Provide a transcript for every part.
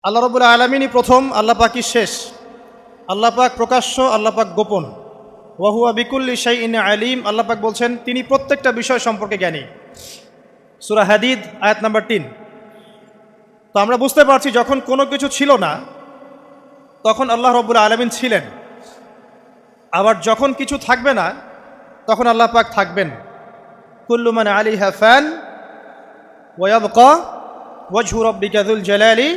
আল্লাহ রাব্বুল আলামিনই প্রথম, আল্লাহ পাকই শেষ। আল্লাহ পাক প্রকাশ্য, আল্লাহ পাক গোপন। ওয়া হুয়া বিকুল্লি শাইইন আলিম। আল্লাহ পাক বলছেন তিনি প্রত্যেকটা বিষয় সম্পর্কে জ্ঞানী। সূরা হাদিদ আয়াত নাম্বার 3। তো আমরা বুঝতে পারছি যখন কোনো কিছু ছিল না তখন আল্লাহ রাব্বুল আলামিন ছিলেন, আবার যখন কিছু থাকবে না তখন আল্লাহ পাক থাকবেন। কুল্লু মান আলাইহা ফান ওয়া ইয়াবকা ওয়াজহু রাব্বিকা যুল জালালি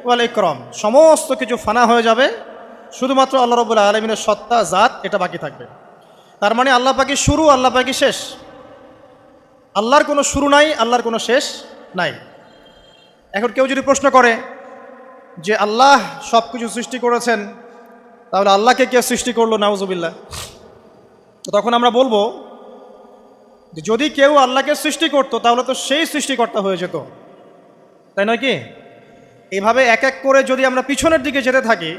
ওয়াল ইকরাম। সমস্ত কিছু ফানা হয়ে যাবে, শুধুমাত্র আল্লাহ রাব্বুল আলামিনের সত্তা জাত এটা বাকি থাকবে। তার মানে আল্লাহ পাকই শুরু, আল্লাহ পাকই শেষ। আল্লাহর কোনো শুরু নাই, আল্লাহর কোনো শেষ নাই। এখন কেউ যদি প্রশ্ন করে যে আল্লাহ সব কিছু সৃষ্টি করেছেন, তাহলে আল্লাহকে কে সৃষ্টি করলো, নাউজুবিল্লাহ। তো তখন আমরা বলবো যে যদি কেউ আল্লাহকে সৃষ্টি করতো তাহলে তো সেই সৃষ্টিকর্তা হয়ে যেত, তাই নয় কি? এভাবে এক এক করে যদি আমরা পিছনের দিকে যেতে থাকি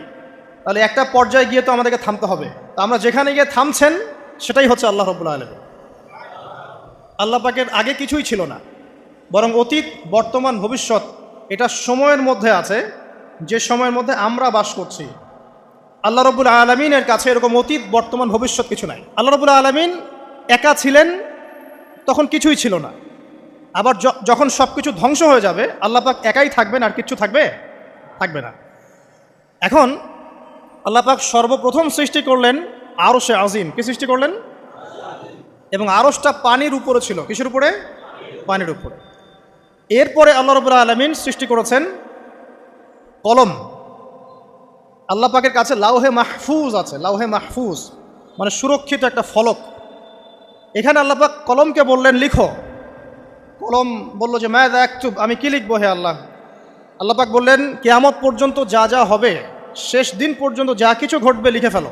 তাহলে একটা পর্যায়ে গিয়ে তো আমাদেরকে থামতে হবে। তো আমরা যেখানে গিয়ে থামছেন সেটাই হচ্ছে আল্লাহ রাব্বুল আলামিন। আল্লাহ পাকের আগে কিছুই ছিল না, বরং অতীত, বর্তমান, ভবিষ্যৎ এটা সময়ের মধ্যে আছে, যে সময়ের মধ্যে আমরা বাস করছি। আল্লাহ রাব্বুল আলামিনের কাছে এরকম অতীত, বর্তমান, ভবিষ্যৎ কিছু নাই। আল্লাহ রাব্বুল আলামিন একা ছিলেন, তখন কিছুই ছিল না। আবার যখন সব কিছু ধ্বংস হয়ে যাবে আল্লাহ পাক একাই থাকবেন, আর কিছু থাকবে না। এখন আল্লাহ পাক সর্বপ্রথম সৃষ্টি করলেন আরশে আজিম। কি সৃষ্টি করলেন? এবং আরশটা পানির উপরে ছিল। কিসের উপরে? পানির উপরে। এরপরে আল্লাহ রাব্বুল আলামিন সৃষ্টি করেছেন কলম। আল্লাহ পাকের কাছে লাউহে মাহফুজ আছে। লাউহে মাহফুজ মানে সুরক্ষিত একটা ফলক। এখানে আল্লাহ পাক কলমকে বললেন লিখো। কলম বলল যে মাযা আকতুব, আমি কি লিখবো হে আল্লাহ? আল্লাহ পাক বললেন কিয়ামত পর্যন্ত যা যা হবে, শেষ দিন পর্যন্ত যা কিছু ঘটবে লিখে ফেলো।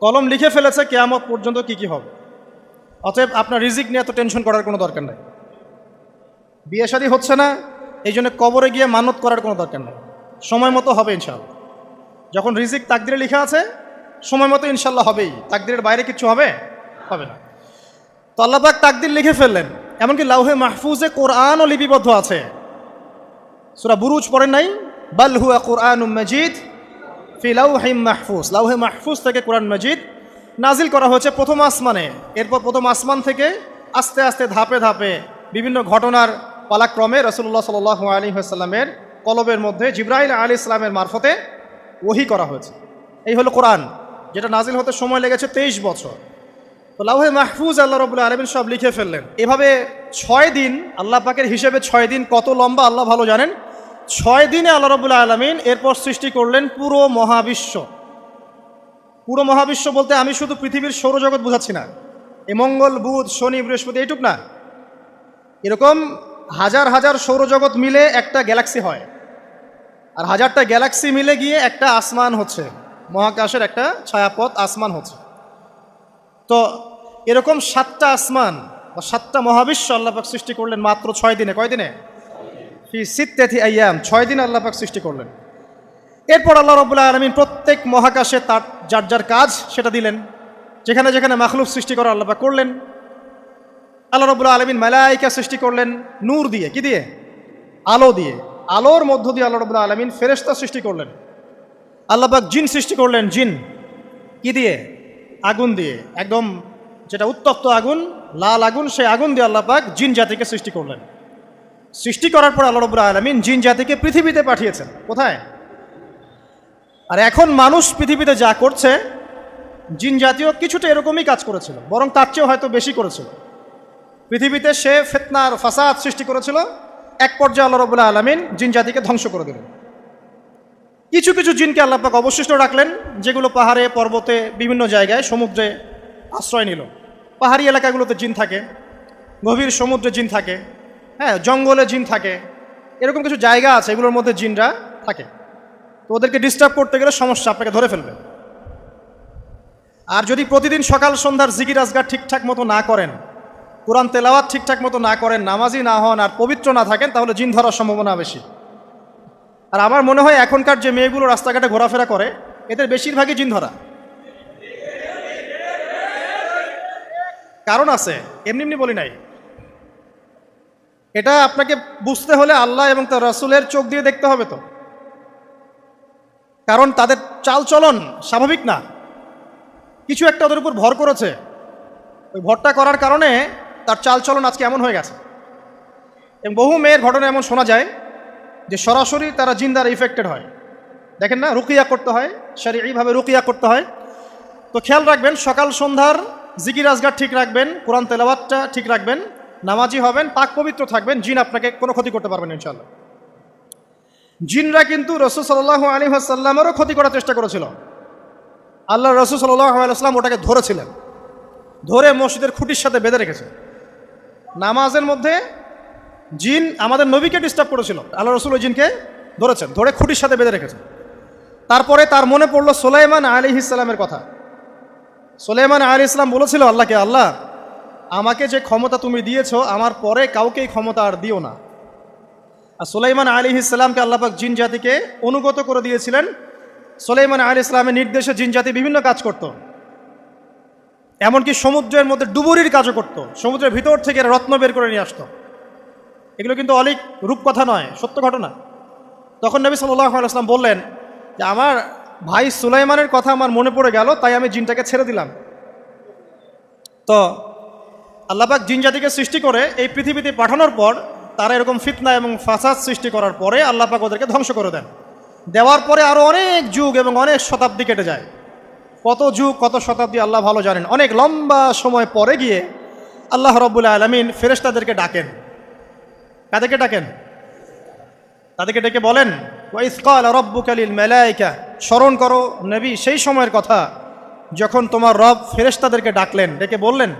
কলম লিখে ফেলেছে কিয়ামত পর্যন্ত কি কি হবে। অতএব আপনার রিজিক নিয়ে এত টেনশন করার কোনো দরকার নেই। বিয়ে শাদী হচ্ছে না, এই জন্য কবরে গিয়ে মানত করার কোনো দরকার নেই। সময় মতো হবে ইনশাআল্লাহ। যখন রিজিক তাকদিরে লেখা আছে সময় মতো ইনশাল্লাহ হবেই। তাকদিরের বাইরে কিছু হবে না। তো আল্লাহ পাক তাকদির লিখে ফেললেন। এমনকি লাউহে মাহফুজে কোরআনও লিপিবদ্ধ আছে। সূরা বুরুজ পড়েন নাই? বাল হুয়া কুরআনুম মাজিদ ফি লাউহিম মাহফুজ। লাউহে মাহফুজ থেকে কোরআন মাজিদ নাজিল করা হয়েছে প্রথম আসমানে। এরপর প্রথম আসমান থেকে আস্তে আস্তে ধাপে ধাপে বিভিন্ন ঘটনার পালাক্রমে রাসূলুল্লাহ সাল্লাল্লাহু আলাইহি ওয়াসাল্লামের কলবের মধ্যে জিবরাইল আলাইহিস সালামের মারফতে ওহী করা হয়েছে। এই হলো কোরআন, যেটা নাজিল হতে সময় লেগেছে 23 বছর। তো লাউহে মাহফুজ আল্লাহ রাব্বুল আলামিন সব লিখে ফেললেন। এভাবে 6 দিন, আল্লাহ পাকের হিসেবে 6 দিন কত লম্বা আল্লাহ ভালো জানেন। 6 দিনে আল্লাহ রাব্বুল আলামিন এরপর সৃষ্টি করলেন পুরো মহাবিশ্ব। পুরো মহাবিশ্ব বলতে আমি শুধু পৃথিবীর সৌরজগৎ বোঝাচ্ছি না। এই মঙ্গল, বুধ, শনি, বৃহস্পতি এইটুক না, এরকম হাজার হাজার সৌরজগৎ মিলে একটা গ্যালাক্সি হয়, আর হাজারটা গ্যালাক্সি মিলে গিয়ে একটা আসমান হচ্ছে, মহাকাশের একটা ছায়াপথ আসমান হচ্ছে। তো এরকম 7টা আসমান বা 7টা মহাবিশ্ব আল্লাহ পাক সৃষ্টি করলেন মাত্র 6 দিনে। কয় দিনে? ফি সিত্তাতি আইয়াম, 6 দিনে আল্লাহ পাক সৃষ্টি করলেন। এরপর আল্লাহ রাব্বুল আলামিন প্রত্যেক মহাকাশে তার যার যার কাজ সেটা দিলেন। যেখানে যেখানে মাখলুক সৃষ্টি করা আল্লাহ পাক করলেন। আল্লাহ রাব্বুল আলামিন মালায়েকা সৃষ্টি করলেন নূর দিয়ে। কি দিয়ে? আলো দিয়ে। আলোর মধ্য দিয়ে আল্লাহ রাব্বুল আলামিন ফেরেশতা সৃষ্টি করলেন। আল্লাহ পাক জিন সৃষ্টি করলেন। জিন কি দিয়ে? আগুন দিয়ে। একদম যেটা উত্তপ্ত আগুন, লাল আগুন, সেই আগুন দিয়ে আল্লাহ পাক জিন জাতিকে সৃষ্টি করলেন। সৃষ্টি করার পর আল্লাহ রাব্বুল আলামিন জিন জাতিকে পৃথিবীতে পাঠিয়েছেন। কোথায়? আর এখন মানুষ পৃথিবীতে যা করছে, জিন জাতীয় কিছুটা এরকমই কাজ করেছিল, বরং তার চেয়েও হয়তো বেশি করেছিল। পৃথিবীতে সে ফিতনার ফাসাদ সৃষ্টি করেছিল। এক পর্যায়ে আল্লাহ রাব্বুল আলামিন জিন জাতিকে ধ্বংস করে দিলেন। কিছু কিছু জিনকে আল্লাহ পাক অবশিষ্ট রাখলেন, যেগুলো পাহাড়ে, পর্বতে, বিভিন্ন জায়গায়, সমুদ্রে আশ্রয় নিল। পাহাড়ি এলাকাগুলোতে জিন থাকে, গভীর সমুদ্রে জিন থাকে, হ্যাঁ, জঙ্গলে জিন থাকে। এরকম কিছু জায়গা আছে এগুলোর মধ্যে জিনরা থাকে। তো ওদেরকে ডিস্টার্ব করতে গেলে সমস্যা, আপনাকে ধরে ফেলবে। আর যদি প্রতিদিন সকাল সন্ধ্যার জিকির আজগার ঠিকঠাক মতো না করেন, কোরআন তেলাওয়াত ঠিকঠাক মতো না করেন, নামাজি না হন, আর পবিত্র না থাকেন, তাহলে জিন ধরার সম্ভাবনা বেশি। আর আমার মনে হয় এখনকার যে মেয়েগুলো রাস্তাঘাটে ঘোরাফেরা করে, এদের বেশিরভাগই জিন ধরা। কারণ আছে, এমনি এমনি বলি নাই। এটা আপনাকে বুঝতে হলে আল্লাহ এবং তার রাসূলের চোখ দিয়ে দেখতে হবে তো, কারণ তাদের চালচলন স্বাভাবিক না, কিছু একটা ওদের উপর ভর করেছে, ওই ভরটা করার কারণে তার চালচলন আজকে এমন হয়ে গেছে। এবং বহু মেয়ের ঘটনা এমন শোনা যায় যে সরাসরি তারা জিন দ্বারা ইফেক্টেড হয়। দেখেন না, রুকিয়া করতে হয়, শারঈভাবে রুকিয়া করতে হয়। তো খেয়াল রাখবেন, সকাল সন্ধ্যার জিকির আজগার ঠিক রাখবেন, কোরআন তেলাওয়াতটা ঠিক রাখবেন, নামাজি হবেন, পাক পবিত্র থাকবেন, জিন আপনাকে কোনো ক্ষতি করতে পারবেন ইনশাআল্লাহ। জিনরা কিন্তু রাসূল সাল্লাল্লাহু আলাইহি ওয়াসাল্লামেরও ক্ষতি করার চেষ্টা করেছিল। আল্লাহ রাসূল সাল্লাল্লাহু আলাইহি ওয়াসাল্লাম ওটাকে ধরেছিলেন, ধরে মসজিদের খুঁটির সাথে বেঁধে রেখেছে। নামাজের মধ্যে জিন আমাদের নবীকে ডিস্টার্ব করেছিল, আল্লাহ রাসূল ওই জিনকে ধরেছেন, ধরে খুঁটির সাথে বেঁধে রেখেছেন। তারপরে তার মনে পড়ল সুলাইমান আলাইহিস সালামের কথা। সুলাইমান আলাইহিস সালাম বলেছিল আল্লাহকে, আল্লাহ আমাকে যে ক্ষমতা তুমি দিয়েছো, আমার পরে কাউকে এই ক্ষমতা আর দিও না। আর সুলাইমান আলাইহিস সালামকে আল্লাহ পাক জিন জাতিকে অনুগত করে দিয়েছিলেন। সুলাইমান আলাইহিস সালামের নির্দেশে জিন জাতি বিভিন্ন কাজ করত, এমনকি সমুদ্রের মধ্যে ডুবুরির কাজও করত, সমুদ্রের ভিতর থেকে রত্ন বের করে নিয়ে আসতো। এগুলো কিন্তু অলিক রূপকথা নয়, সত্য ঘটনা। তখন নবী সাল্লাল্লাহু আলাইহি ওয়াসাল্লাম বললেন যে আমার ভাই সুলাইমানের কথা আমার মনে পড়ে গেল, তাই আমি জিনটাকে ছেড়ে দিলাম। তো আল্লাহ পাক জিন জাতিকে সৃষ্টি করে এই পৃথিবীতে পাঠানোর পর তারা এরকম ফিতনা এবং ফাসাদ সৃষ্টি করার পরে আল্লাহ পাক ওদেরকে ধ্বংস করে দেন। দেওয়ার পরে আরও অনেক যুগ এবং অনেক শতাব্দী কেটে যায়। কত যুগ কত শতাব্দী আল্লাহ ভালো জানেন। অনেক লম্বা সময় পরে গিয়ে আল্লাহ রাব্বুল আলামিন ফেরেশতাদেরকে ডাকেন। কাদেরকে ডাকেন? তাদেরকে ডেকে বলেন, ওয়াইজ ক্বালা রাব্বুকা লিল মালায়েকা, স্মরণ করো নবী সেই সময়ের কথা যখন তোমার রব ফেরেশতাদেরকে ডাকলেন, ডেকে বললেন,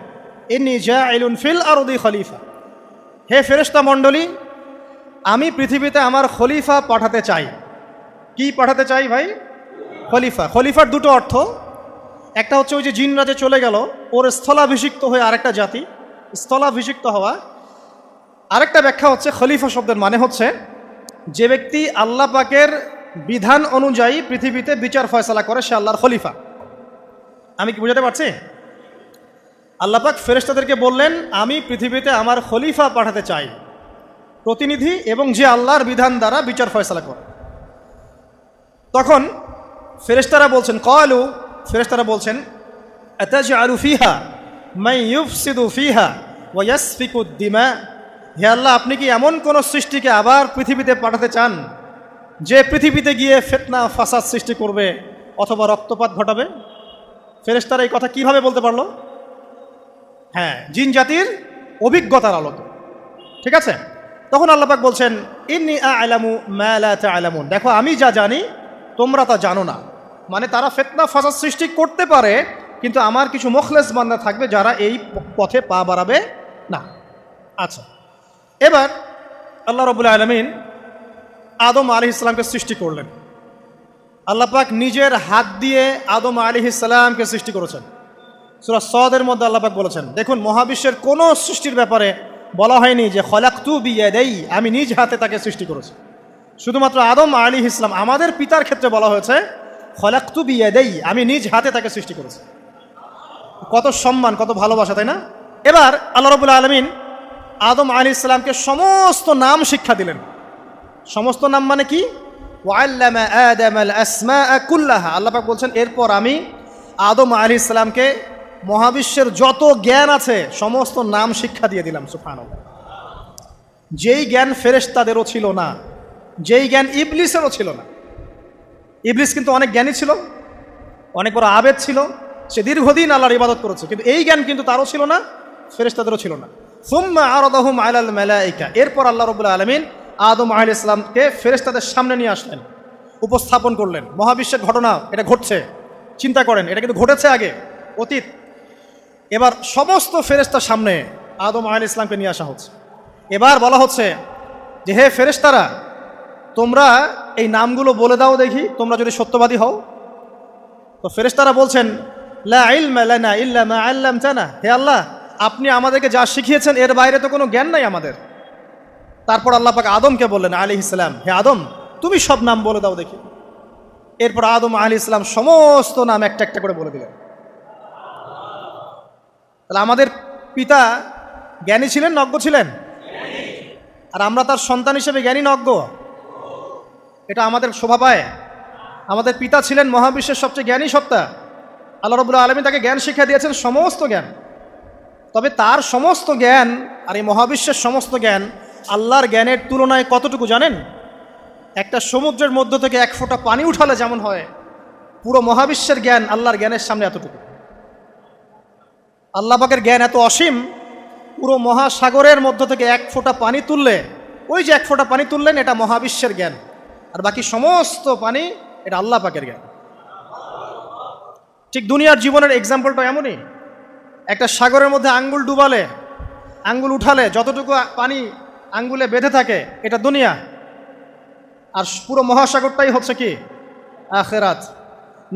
ইন্নী জাইলুন ফিল আরদি খলিফা, হে ফেরেশতা মণ্ডলী, আমি পৃথিবীতে আমার খলিফা পাঠাতে চাই। কি পাঠাতে চাই ভাই? খলিফা। খলিফার দুটো অর্থ, একটা হচ্ছে ওই যে জিনরা যে চলে গেল ওর স্থলাভিষিক্ত হয়ে আরেকটা জাতি, স্থলাভিষিক্ত হওয়া। আরেকটা ব্যাখ্যা হচ্ছে খলিফা শব্দের মানে হচ্ছে যে ব্যক্তি আল্লাহ পাকের বিধান অনুযায়ী পৃথিবীতে বিচার ফয়সালা করে, সে আল্লাহর খলিফা। আমি কি বুঝাতে পারছি? আল্লাহ পাক ফেরেশতাদেরকে বললেন, আমি পৃথিবীতে আমার খলিফা পাঠাতে চাই, প্রতিনিধি, এবং যে আল্লাহর বিধান দ্বারা বিচার ফয়সালা করে। তখন ফেরেশতারা বলছেন, ক্বালু, ফেরেশতারা বলছেন, আতাজআলু ফিহা মান ইউফসিদু ফিহা ওয়া ইয়াসফিকুদ দিমা, হে আল্লাহ আপনি কি এমন কোন সৃষ্টিকে আবার পৃথিবীতে পাঠাতে চান যে পৃথিবীতে গিয়ে ফিতনা ফাসাদ সৃষ্টি করবে অথবা রক্তপাত ঘটাবে? ফেরেশতারা এই কথা কিভাবে বলতে পারলো? হ্যাঁ, জিন জাতির অভিজ্ঞতার আলোতে। ঠিক আছে? তখন আল্লাহ পাক বলছেন, ইন্নী আ'লামু মা লা তা'লামুন, দেখো আমি যা জানি তোমরা তা জানো না। মানে তারা ফিতনা ফাসাদ সৃষ্টি করতে পারে, কিন্তু আমার কিছু মুখলেস বান্দা থাকবে যারা এই পথে পা বাড়াবে না। আচ্ছা, এবার আল্লাহ রাব্বুল আলামিন আদম আলাইহিস সালামকে সৃষ্টি করলেন। আল্লাহ পাক নিজের হাত দিয়ে আদম আলাইহিস সালামকে সৃষ্টি করেছেন। সূরা সাদের মধ্যে আল্লাহ পাক বলেছেন, দেখুন মহাবিশ্বের কোনো সৃষ্টির ব্যাপারে বলা হয়নি যে খলাকতু বিয়াদাই, আমি নিজ হাতে তাকে সৃষ্টি করেছি। শুধুমাত্র আদম আলাইহিস সালাম, আমাদের পিতার ক্ষেত্রে বলা হয়েছে খলাকতু বিয়াদাই, আমি নিজ হাতে তাকে সৃষ্টি করেছি। কত সম্মান, কত ভালোবাসা, তাই না? এবার আল্লাহ রাব্বুল আলামিন আদম আলাইহিস সালামকে সমস্ত নাম শিক্ষা দিলেন। সমস্ত নাম মানে কি? ওয়াল্লামা আদামাল আসমাআ কুল্লাহা, আল্লাহ পাক বলছেন এরপর আমি আদম আলাইহিস সালামকে মহাবিশ্বের যত জ্ঞান আছে সমস্ত নাম শিক্ষা দিয়ে দিলাম। সুবহানাল্লাহ। যেই জ্ঞান ফেরেশতাদেরও ছিল না, যেই জ্ঞান ইবলিসেরও ছিল না। ইবলিস কিন্তু অনেক জ্ঞানী ছিল, অনেক বড় আবেদ ছিল, সে দীর্ঘদিন আল্লাহর ইবাদত করেছে, কিন্তু এই জ্ঞান কিন্তু তারও ছিল না, ফেরেশতাদেরও ছিল না। সুম্মা আরাদাহুম আলাল মালাইকা, এরপর আল্লাহ রাব্বুল আলামিন আদম আলাইহিস সালামকে ফেরেশতাদের সামনে নিয়ে আসলেন, উপস্থাপন করলেন। মহাবিশ্বের ঘটনা, এটা ঘটছে, চিন্তা করেন, এটা কিন্তু ঘটেছে আগে, অতীত। এবার সমস্ত ফেরেশতার সামনে আদম আলাইহিস সালামকে নিয়ে আসা হচ্ছে। এবার বলা হচ্ছে যে হে ফেরেশতারা, তোমরা এই নামগুলো বলে দাও দেখি, তোমরা যদি সত্যবাদী হও। তো ফেরেশতারা বলছেন, লা ইলমা লানা ইল্লা মা আল্লামতানা, হে আল্লাহ আপনি আমাদেরকে যা শিখিয়েছেন এর বাইরে তো কোনো জ্ঞান নাই আমাদের। তারপর আল্লাহ পাক আদমকে বললেন আলাইহিস সালাম, হে আদম তুমি সব নাম বলে দাও দেখি। এরপর আদম আলাইহিস সালাম সমস্ত নাম একটা একটা করে বলে দিলেন। তাহলে আমাদের পিতা জ্ঞানী ছিলেন না অজ্ঞ ছিলেন? আর আমরা তার সন্তান হিসেবে জ্ঞানী না অজ্ঞ? এটা আমাদের শোভা পায়? আমাদের পিতা ছিলেন মহাবিশ্বের সবচেয়ে জ্ঞানী সত্তা। আল্লাহ রাব্বুল আলামিন তাকে জ্ঞান শিক্ষা দিয়েছেন, সমস্ত জ্ঞান। তবে তার সমস্ত জ্ঞান আর এই মহাবিশ্বের সমস্ত জ্ঞান আল্লাহর জ্ঞানের তুলনায় কতটুকু জানেন? একটা সমুদ্রের মধ্য থেকে এক ফোঁটা পানি উঠালে যেমন হয়, পুরো মহাবিশ্বের জ্ঞান আল্লাহর জ্ঞানের সামনে এতটুকু। আল্লাহ পাকের জ্ঞান এত অসীম, পুরো মহাসাগরের মধ্য থেকে এক ফোঁটা পানি তুললে, ওই যে এক ফোঁটা পানি তুললেন, এটা মহাবিশ্বের জ্ঞান। আর বাকি সমস্ত পানি এটা আল্লাহ পাকের জ্ঞান। ঠিক দুনিয়ার জীবনের এক্সাম্পলটা এমনই। একটা সাগরের মধ্যে আঙ্গুল ডুবালে, আঙ্গুল উঠালে যতটুকু পানি আঙ্গুলে বেঁধে থাকে, এটা দুনিয়া। আর পুরো মহাসাগরটাই হচ্ছে কি? আখিরাত।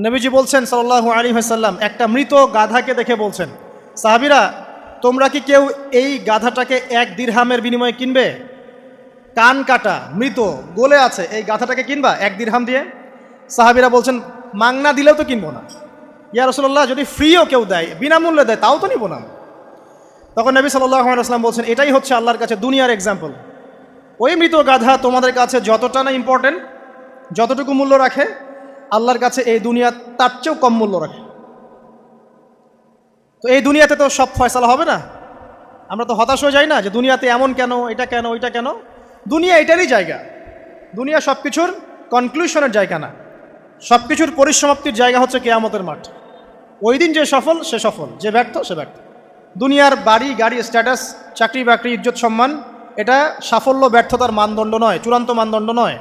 নবীজি বলছেন সাল্লাল্লাহু আলাইহি ওয়াসাল্লাম, একটা মৃত গাধাকে দেখে বলছেন, সাহাবীরা তোমরা কি কেউ এই গাধাটাকে 1 দিরহামের বিনিময়ে কিনবে? কান কাটা, মৃত, গলে আছে, এই গাধাটাকে কিনবা 1 দিরহাম দিয়ে? সাহাবীরা বলছেন, মাংনা দিলেও তো কিনবো না। ইয়া রাসূলুল্লাহ, যদি ফ্রিও কেউ দেয়, বিনামূল্যে দেয়, তাও তো নিব না। তখন নবী সাল্লাল্লাহু আলাইহি ওয়াসাল্লাম বলছেন, এটাই হচ্ছে আল্লাহর কাছে দুনিয়ার এক্সাম্পল। ওই মৃত গাধা তোমাদের কাছে যতটা না ইম্পর্টেন্ট, যতটুকু মূল্য রাখে, আল্লাহর কাছে এই দুনিয়া তার চেয়েও কম মূল্য রাখে। তো এই দুনিয়াতে তো সব ফয়সালা হবে না। আমরা তো হতাশ হয়ে যাই না যে দুনিয়াতে এমন কেন, এটা কেন, ওইটা কেন। দুনিয়া এটারই জায়গা। দুনিয়া সব কিছুর কনক্লুশনের জায়গা না, সব কিছুর পরিসমাপ্তির জায়গা হচ্ছে কিয়ামতের মাঠ। ওই দিন যে সফল সে সফল, যে ব্যর্থ সে ব্যর্থ। দুনিয়ার বাড়ি গাড়ি, স্ট্যাটাস, চাকরি বাকরি, ইজ্জত সম্মান, এটা সাফল্য ব্যর্থতার মানদণ্ড নয়, চূড়ান্ত মানদণ্ড নয়।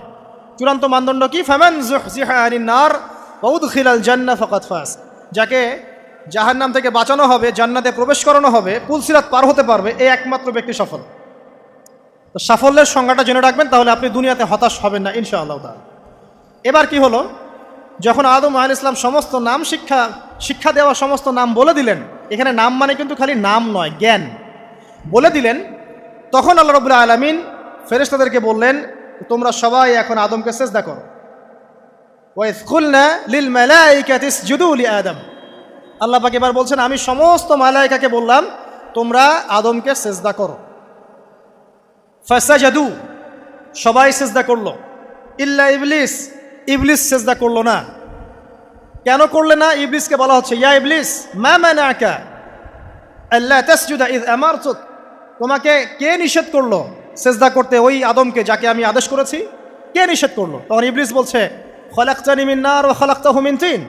চূড়ান্ত মানদণ্ড কি? ফামান যুহজিহা আনিন নার ওয়া উদখিলাল জান্নাহ ফাকাদ ফাজ। যাকে জাহান্নাম থেকে বাঁচানো হবে, জান্নাতে প্রবেশ করানো হবে, পুলসিরাত পার হতে পারবে, এই একমাত্র ব্যক্তি সফল। তো সাফল্যের সংজ্ঞাটা জেনে রাখবেন, তাহলে আপনি দুনিয়াতে হতাশ হবেন না ইনশাআল্লাহ তাআলা। এবার কি হলো, যখন আদম আলাইহিস সালাম সমস্ত নাম শিক্ষা দেওয়া সমস্ত নাম বলে দিলেন, এখানে নাম মানে কিন্তু খালি নাম নয়, জ্ঞান বলে দিলেন, তখন আল্লাহ রাব্বুল আলামিন ফেরেশতাদেরকে বললেন, তোমরা সবাই এখন আদমকে সিজদা করো। ওয়া ইয কুলনা লিল মালাইকাতি ইসজুদু লি আদম। আল্লাহ পাক এবার বলছেন, আমি সমস্ত মালায়েকাকে বললাম তোমরা আদমকে সিজদা করো। ফাসাজাদু, সবাই সিজদা করলো, ইল্লা ইবলিস, ইবলিস সিজদা করলো না। কেন করলে না? ইবলিসকে বলা হচ্ছে, ইয়া ইবলিস মা মানাকা আল্লা তাসজুদা ইয আমারতুক। তোমাকে কে নিষেধ করলো সিজদা করতে ওই আদমকে, যাকে আমি আদেশ করেছি? কে নিষেধ করলো? তখন ইবলিস বলছে, খলাকতানি মিন নার ওয়া খলাকতাহু মিন তিন।